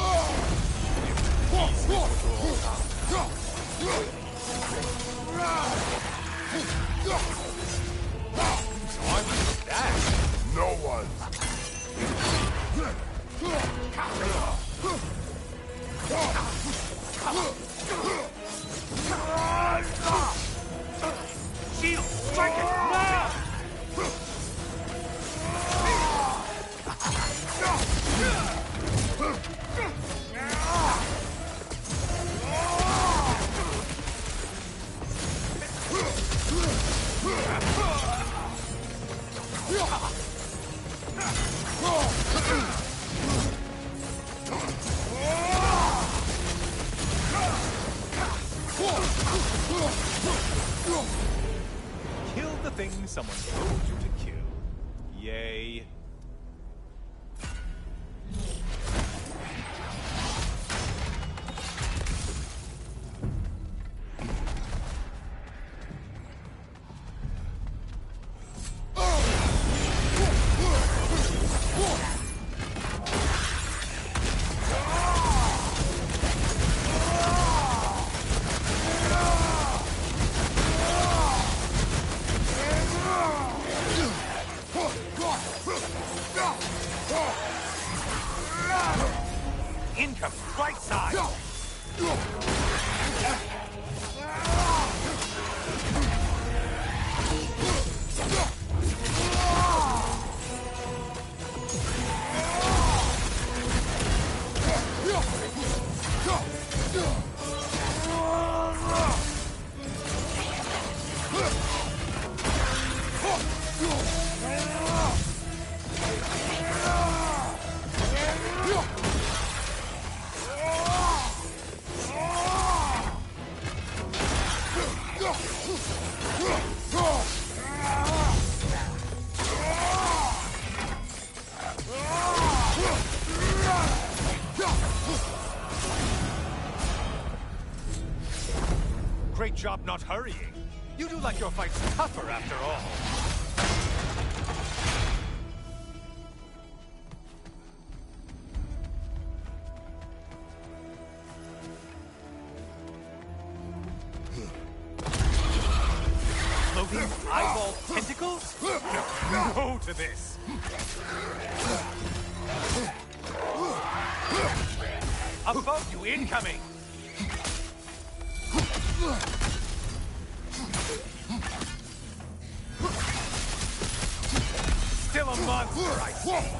No one. Shield, strike it now! Kill the thing someone told you to kill. Yay. Incoming, right side! Great job not hurrying. You do like your fight's tougher after all. Floating eyeball tentacles? No to this. Above you, incoming! Still a monster, I see.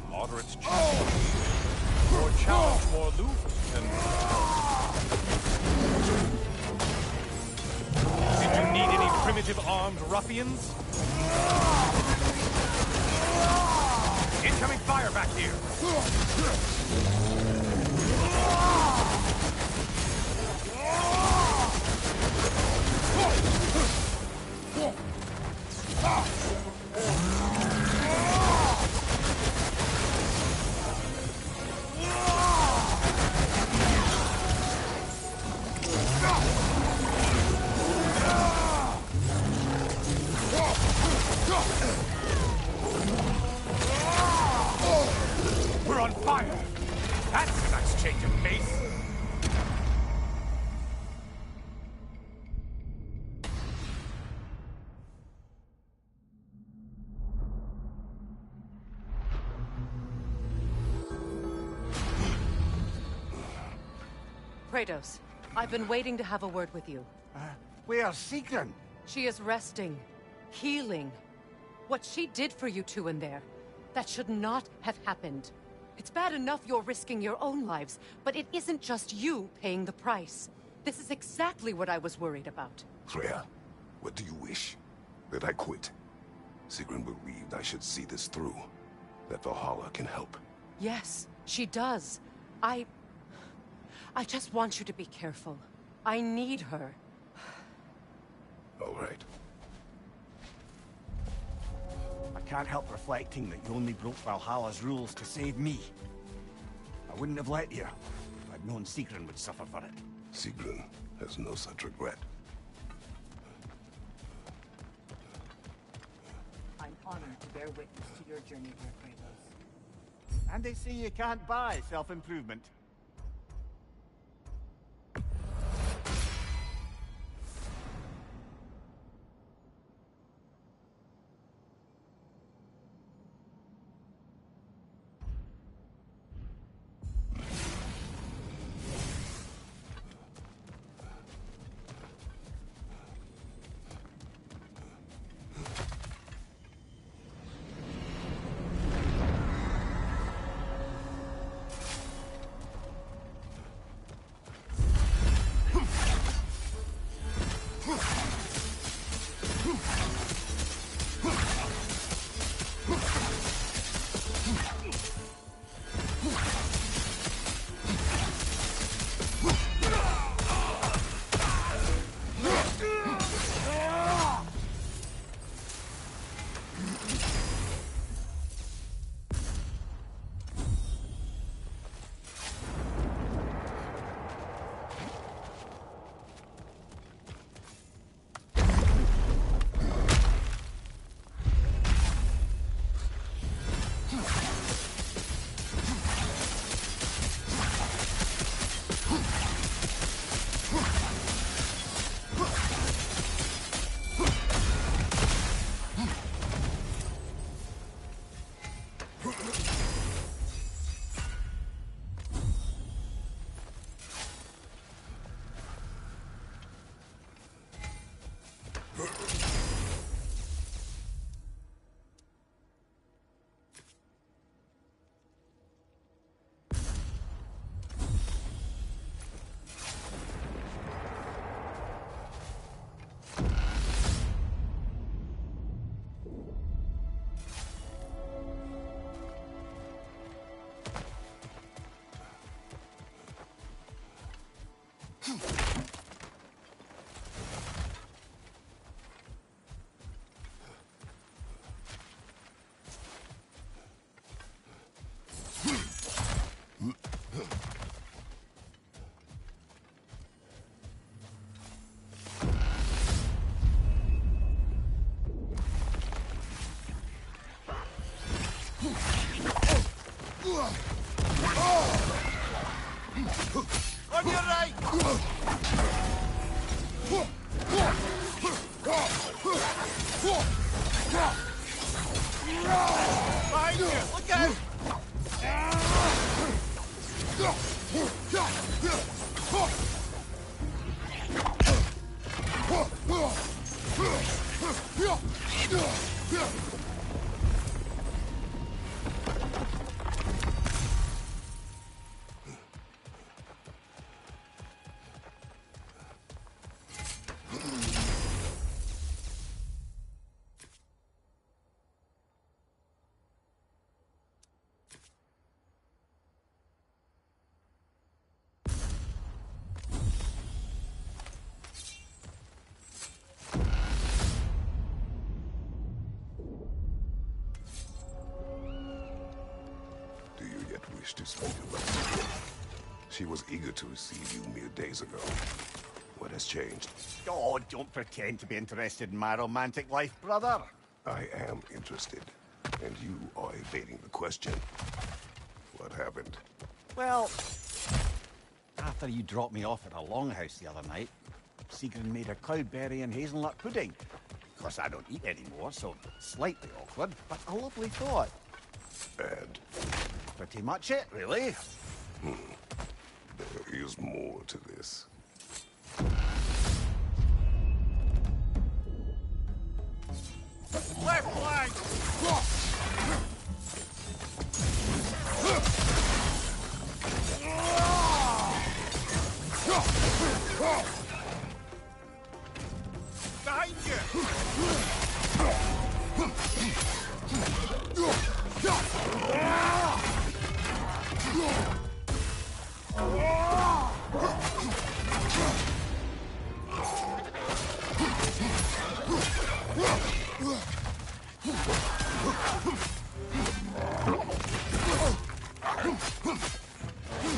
Moderate challenge. More challenge, more loot, and... Did you need any primitive armed ruffians? Incoming fire back here! We're on fire! That's a nice change of pace! Kratos, I've been waiting to have a word with you. Where's Sigrun? She is resting, healing. What she did for you two in there, that should not have happened. It's bad enough you're risking your own lives, but it isn't just you paying the price. This is exactly what I was worried about. Freya, what do you wish? That I quit? Sigrun believed I should see this through. That Valhalla can help. Yes, she does. I just want you to be careful. I need her. All right. I can't help reflecting that you only broke Valhalla's rules to save me. I wouldn't have let you if I'd known Sigrun would suffer for it. Sigrun has no such regret. I'm honored to bear witness to your journey, dear Kratos. And they say you can't buy self-improvement. speak about Sigrid. She was eager to receive you mere days ago. What has changed? Oh, don't pretend to be interested in my romantic life, brother. I am interested, and you are evading the question. What happened? Well, after you dropped me off at a longhouse the other night, Sigrid made a cloudberry and hazelnut pudding. Of course, I don't eat anymore, so slightly awkward, but a lovely thought. And Pretty much it, really. there is more to this. Left flank!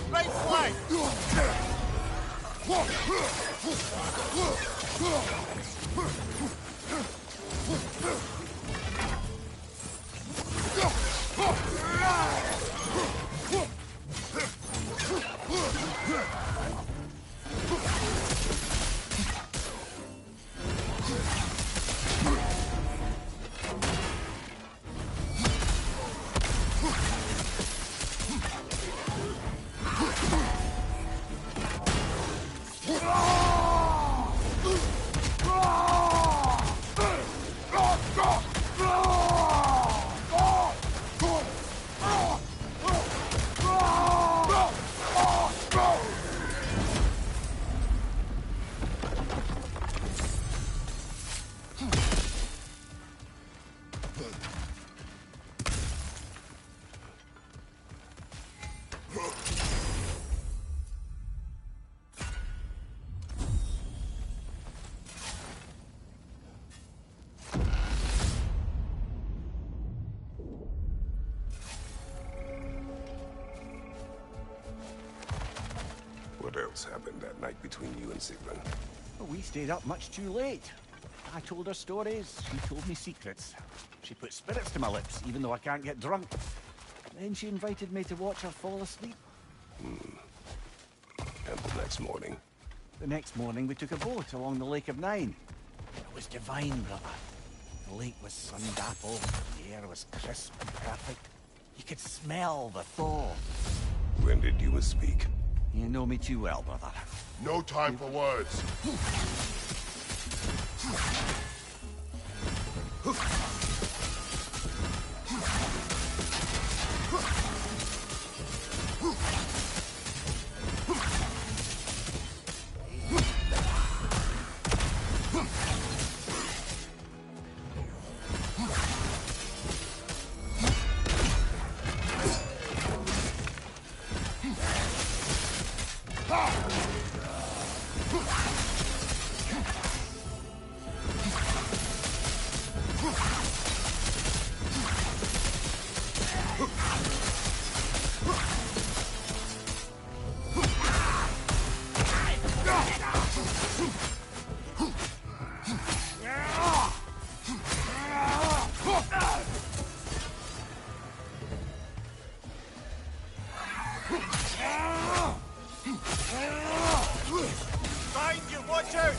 Behind right flank! What else happened that night between you and Sigrid? Well, we stayed up much too late. I told her stories, she told me secrets. She put spirits to my lips, even though I can't get drunk. Then she invited me to watch her fall asleep. And the next morning? The next morning, we took a boat along the Lake of Nine. It was divine, brother. The lake was sun-dappled, the air was crisp and perfect. You could smell the thaw. When did you speak? You know me too well, brother. No time for words. Behind you, watch out!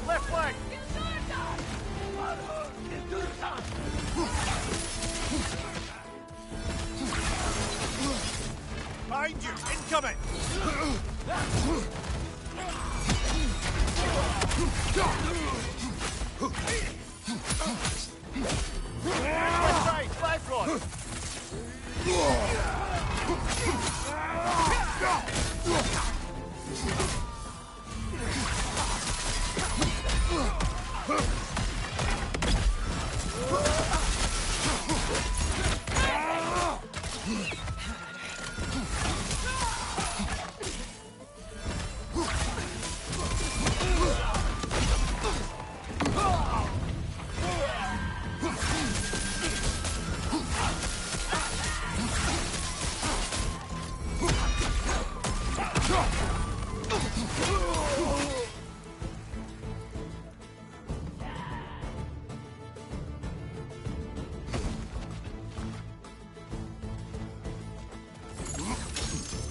Left flank! Behind you! Incoming! Left side! Flank one!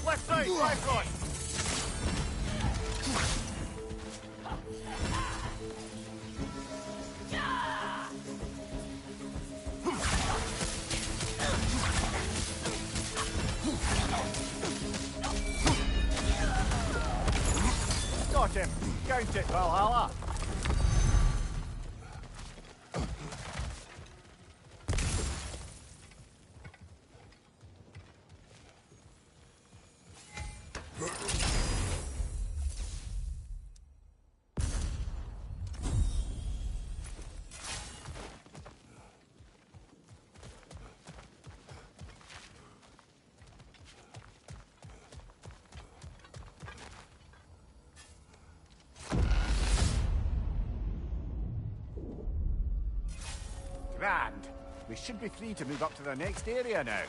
Left side, right right. Got him. Count it, Valhalla. Grand. We should be free to move up to the next area now.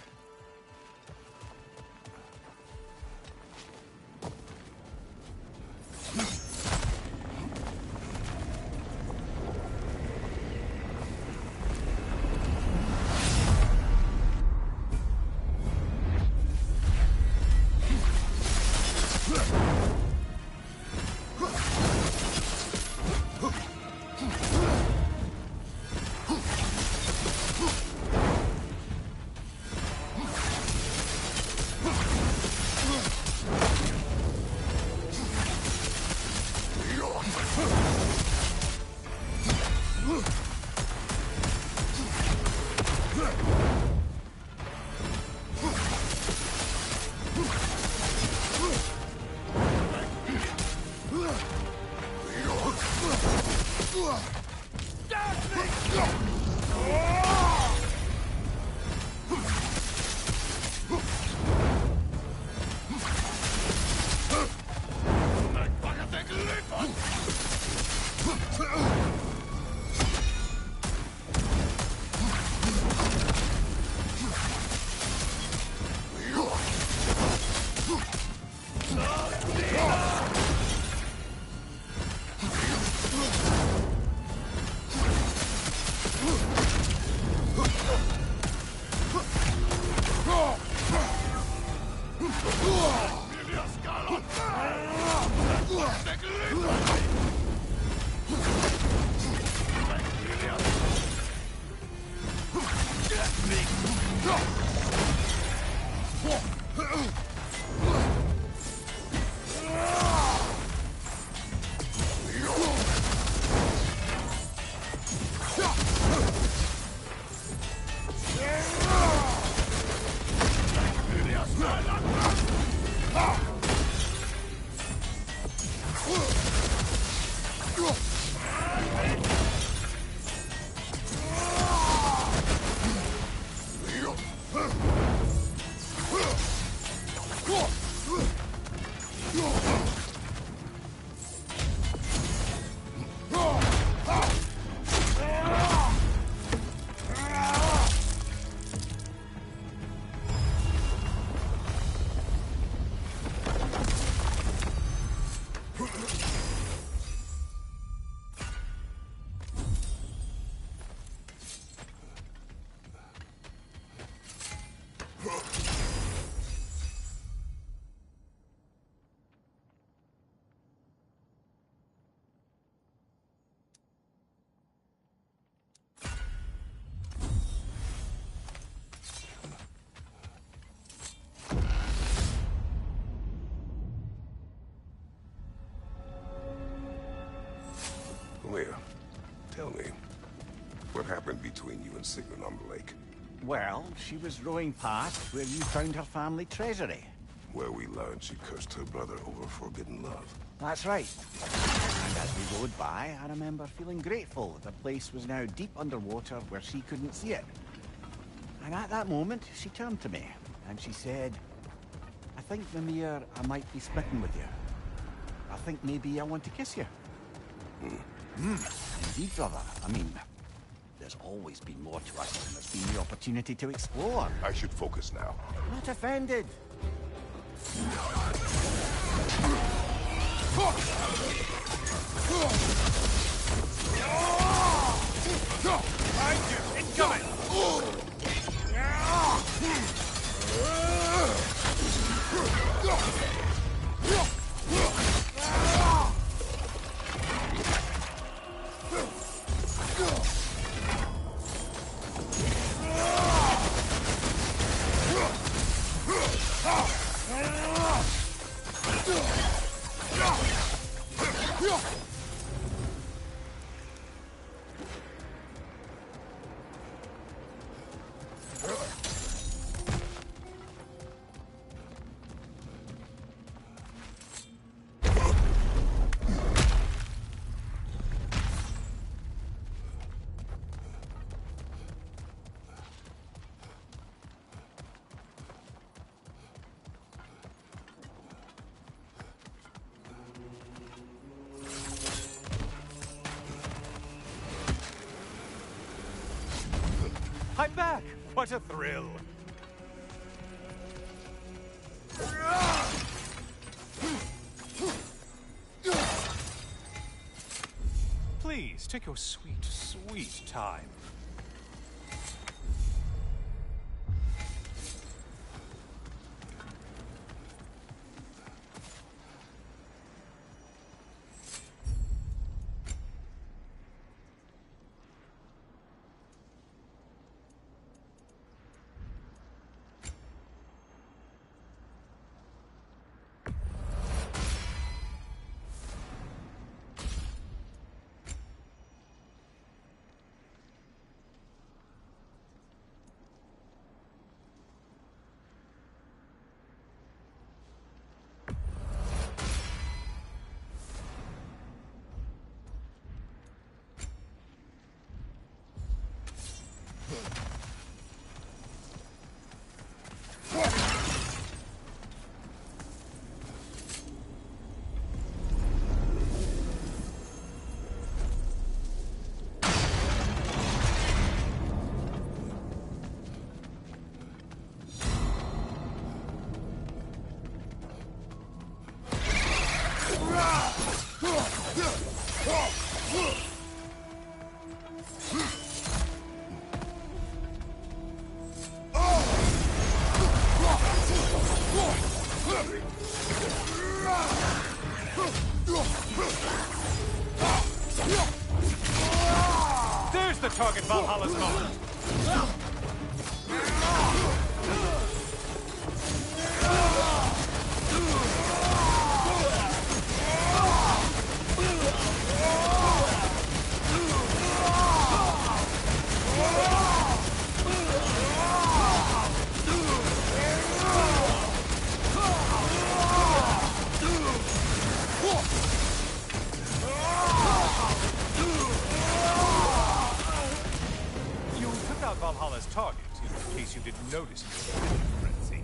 Leah, tell me, what happened between you and Sigrid on the lake? Well, she was rowing past where you found her family treasury. Where we learned she cursed her brother over forbidden love. That's right. And as we rowed by, I remember feeling grateful that the place was now deep underwater where she couldn't see it. And at that moment, she turned to me, and she said, I think, Mimir, I might be smitten with you. I think maybe I want to kiss you. Indeed, brother. I mean, there's always been more to us than there's been the opportunity to explore. I should focus now. Not offended. Behind you! Incoming! I'm back! What a thrill! Please, take your sweet, sweet time. There's the target Valhalla's moment! Valhalla's target, in case you didn't notice in your frenzy.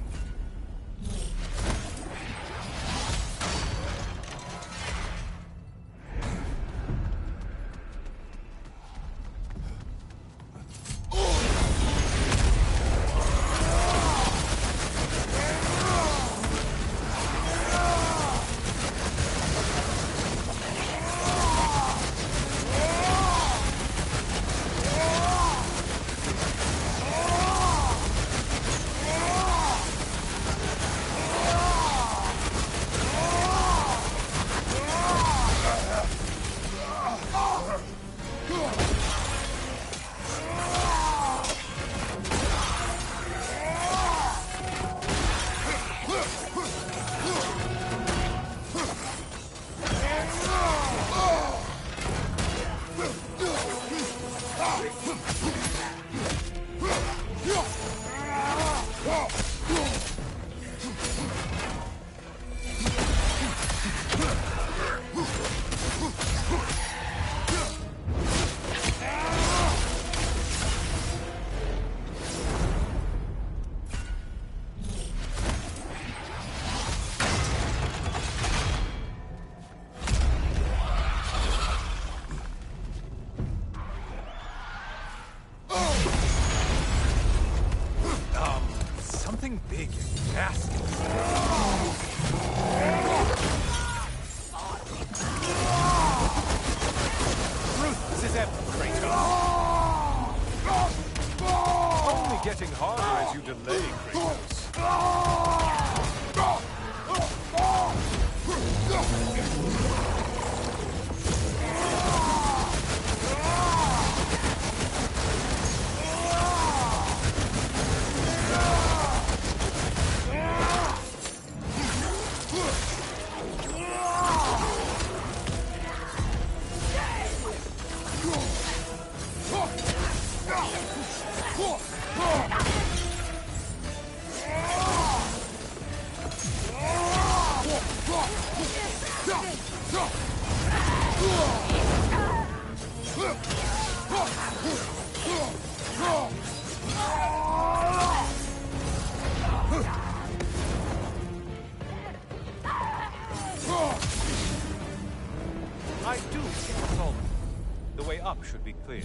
I do see what's all. The way up should be clear.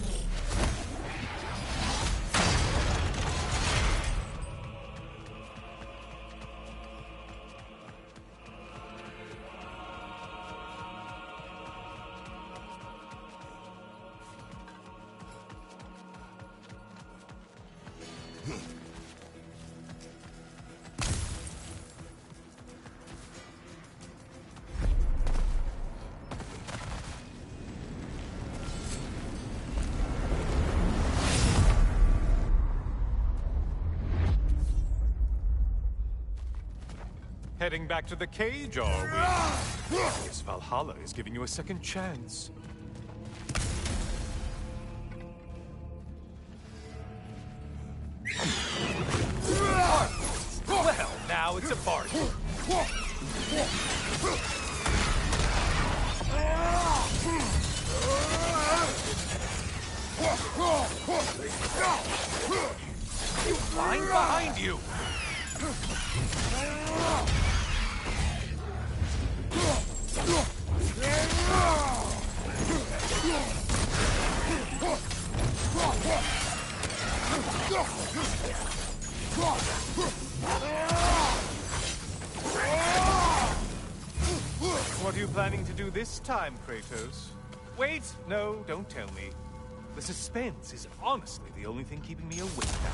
Heading back to the cage, are we? Yes, Valhalla is giving you a second chance. Well, now it's a bargain. Line behind you! What are you planning to do this time, Kratos? Wait, no, don't tell me. The suspense is honestly the only thing keeping me awake now.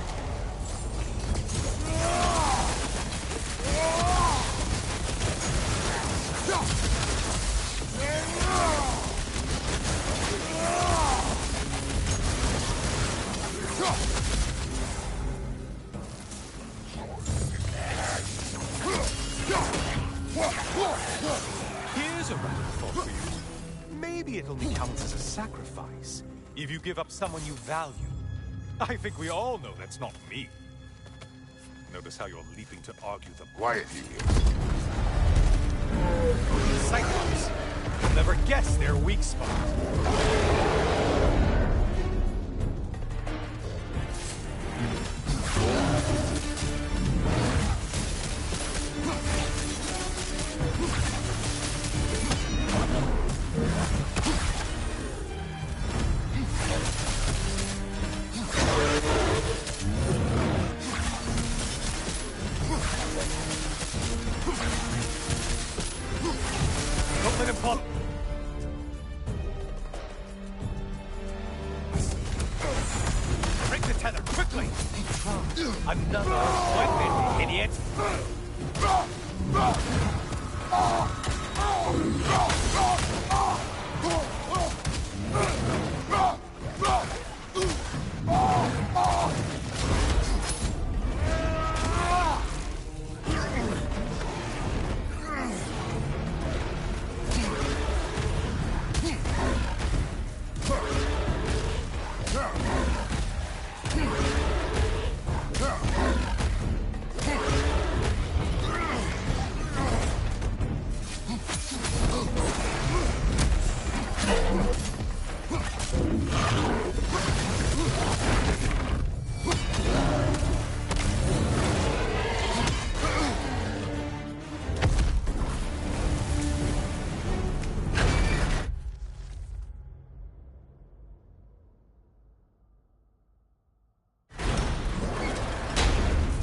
Here's a random thought for you. Maybe it only counts as a sacrifice if you give up someone you value. I think we all know that's not me. Notice how you're leaping to argue the Quiet, Cyclops. You'll never guess their weak spot. Don't let him follow. Break the tether, quickly! Another weapon, idiot!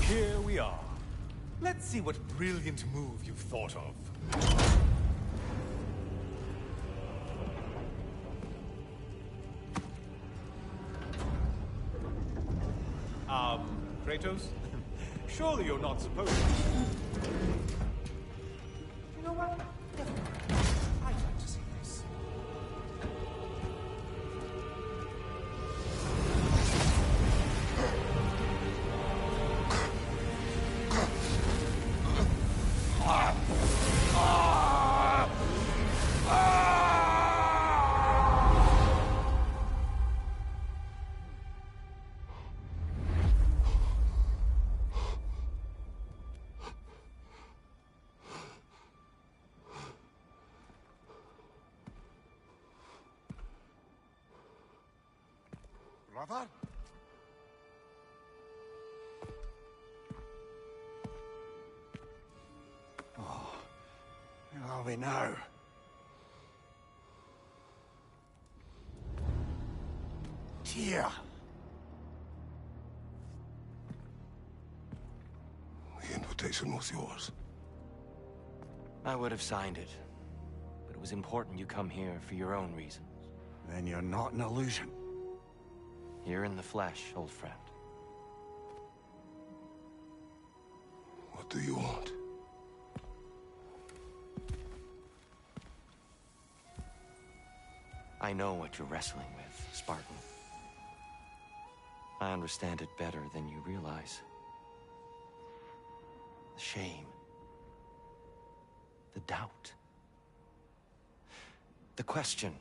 Here we are. Let's see what brilliant move you've thought of. Kratos? Surely you're not supposed to. You know what? I'd like to see this. Brother? Where are we now? dear. The invitation was yours. I would have signed it, but it was important you come here for your own reasons. Then you're not an illusion. Here in the flesh, old friend. What do you want? I know what you're wrestling with, Spartan. I understand it better than you realize. The shame. The doubt. The question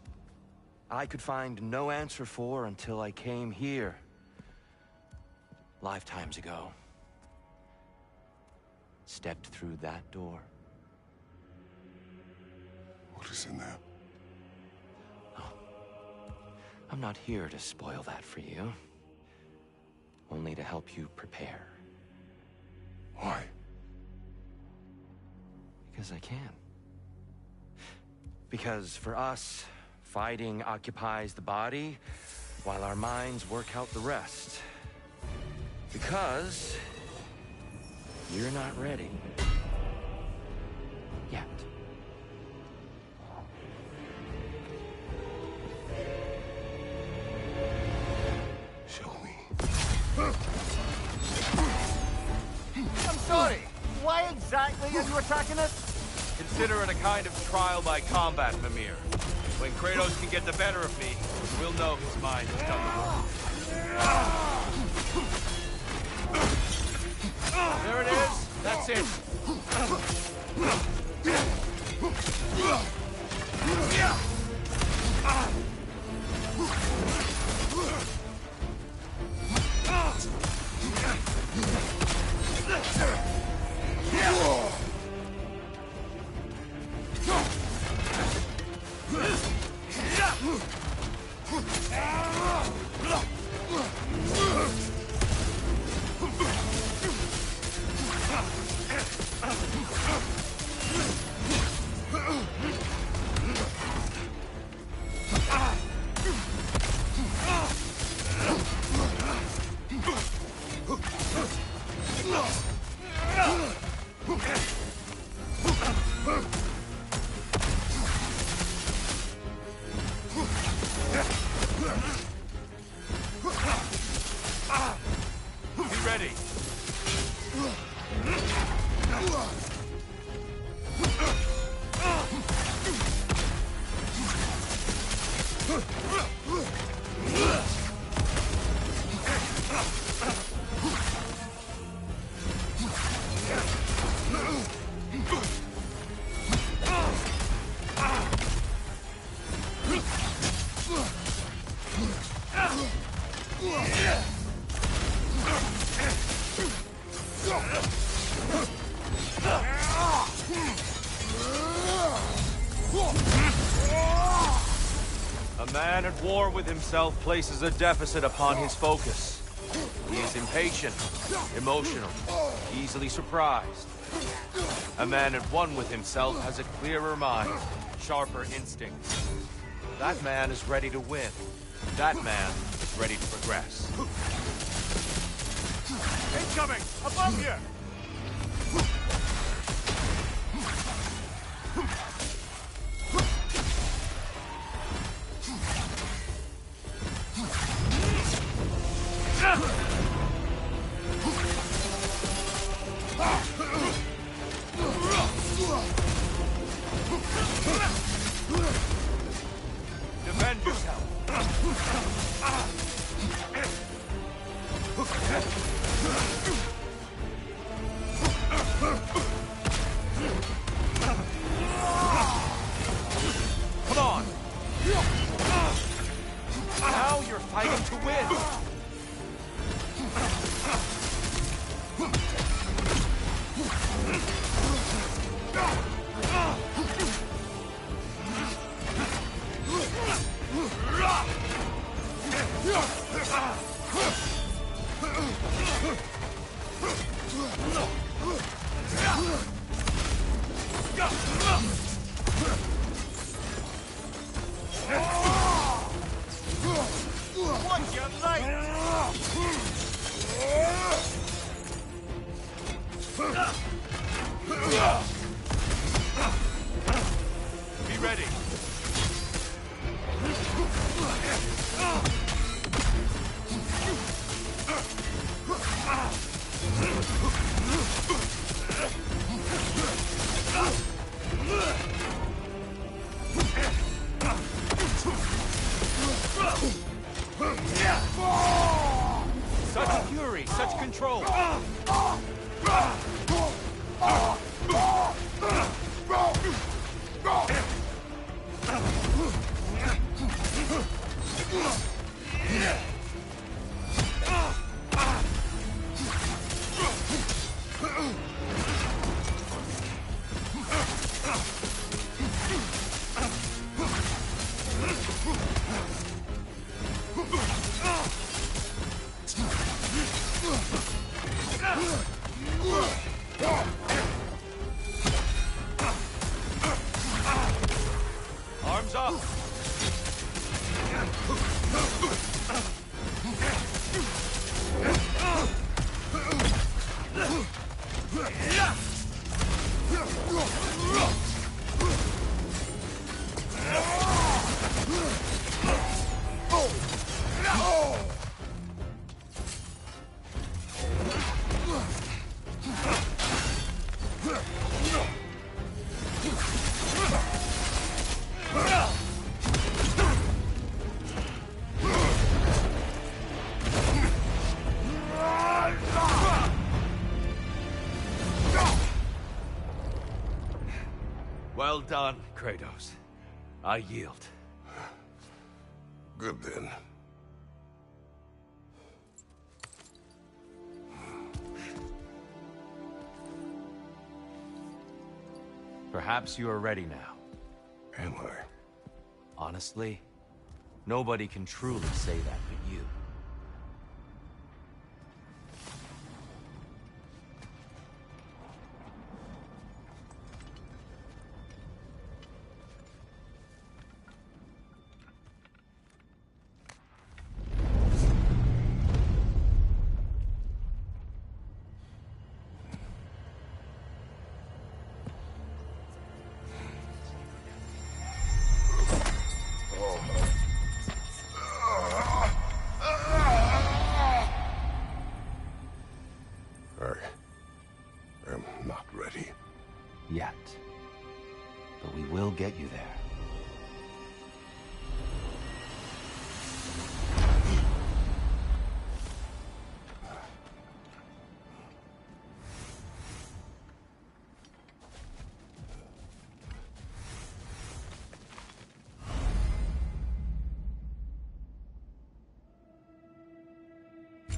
I could find no answer for until I came here. Lifetimes ago. Stepped through that door. What is in there? I'm not here to spoil that for you. Only to help you prepare. Why? Because I can. Because for us, fighting occupies the body, while our minds work out the rest. Because you're not ready. Yet. Show me. I'm sorry. Why exactly are you attacking us? Consider it a kind of trial by combat, Mimir. When Kratos can get the better of me, we'll know his mind has done the work. There it is. That's it. Be ready. A man at war with himself places a deficit upon his focus. He is impatient, emotional, easily surprised. A man at one with himself has a clearer mind, sharper instincts. That man is ready to win. That man is ready to progress. Incoming! Above you! Defend yourself. Come on. Now you're fighting to win. Watch your ready. Such fury, such control. Arms up! Well done, Kratos. I yield. Good then. Perhaps you are ready now. Am I? Honestly, nobody can truly say that but you. I am not ready. Yet. But we will get you there.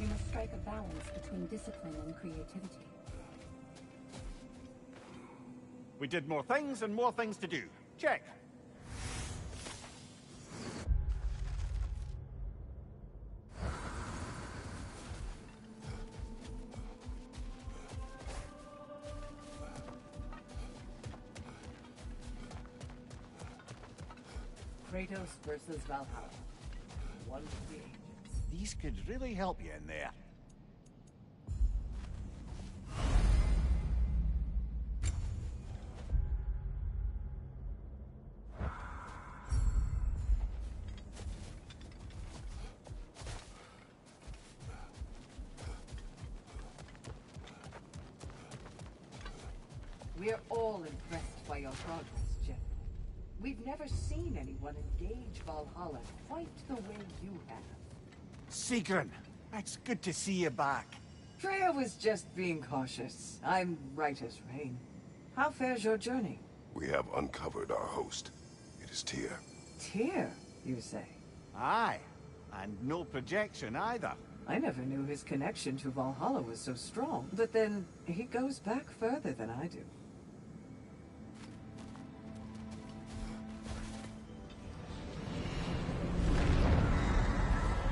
You must strike a balance between discipline and creativity. We did more things and more things to do. Check. Kratos versus Valhalla. One for the ages. These could really help you in there. We're all impressed by your progress, General. We've never seen anyone engage Valhalla quite the way you have. Sigrun, it's good to see you back. Freya was just being cautious. I'm right as rain. How fares your journey? We have uncovered our host. It is Tyr. Tyr, you say? Aye, and no projection either. I never knew his connection to Valhalla was so strong. But then, he goes back further than I do.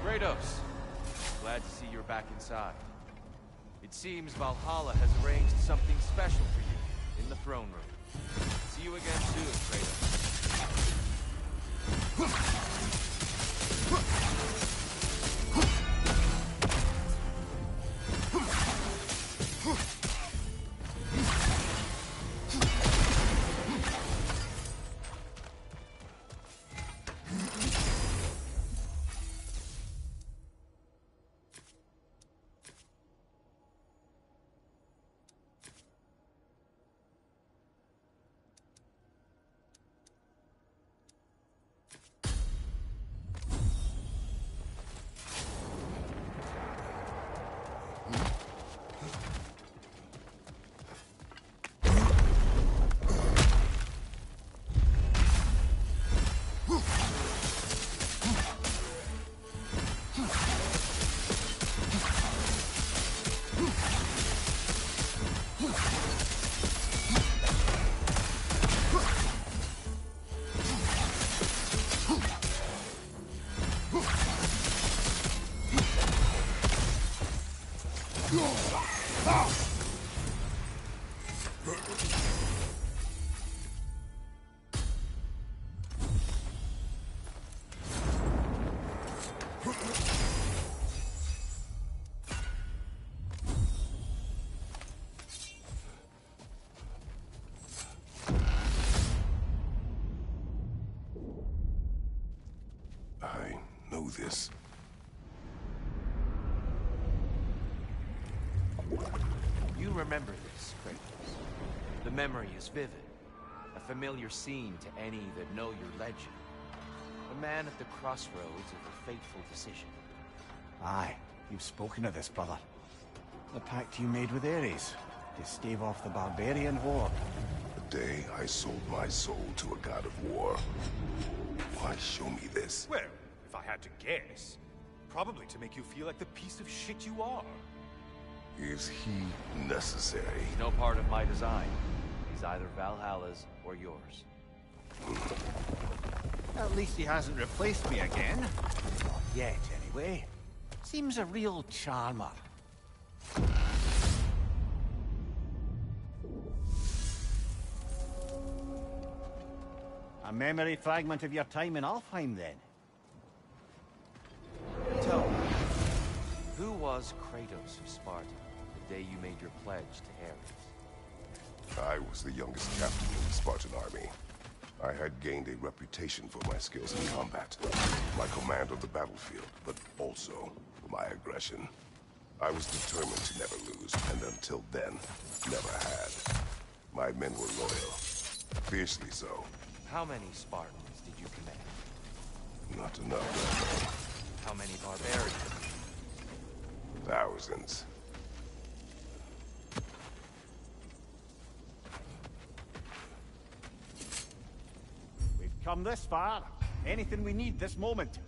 Kratos, glad to see you're back inside. It seems Valhalla has arranged something special for you in the throne room. See you again soon, Kratos. do this. You remember this, Kratos. The memory is vivid. A familiar scene to any that know your legend. A man at the crossroads of a fateful decision. Aye, you've spoken of this, brother. The pact you made with Ares to stave off the barbarian horde. The day I sold my soul to a god of war. Why show me this? Well, if I had to guess, probably to make you feel like the piece of shit you are. Is he necessary? He's no part of my design. He's either Valhalla's or yours. At least he hasn't replaced me again. Not yet, anyway. Seems a real charmer. A memory fragment of your time in Alfheim, then? Tell me, who was Kratos of Sparta the day you made your pledge to Ares? I was the youngest captain in the Spartan army. I had gained a reputation for my skills in combat, my command of the battlefield, but also for my aggression. I was determined to never lose, and until then, never had. My men were loyal, fiercely so. How many Spartans did you command? Not enough. How many barbarians? Thousands. We've come this far. Anything we need this moment.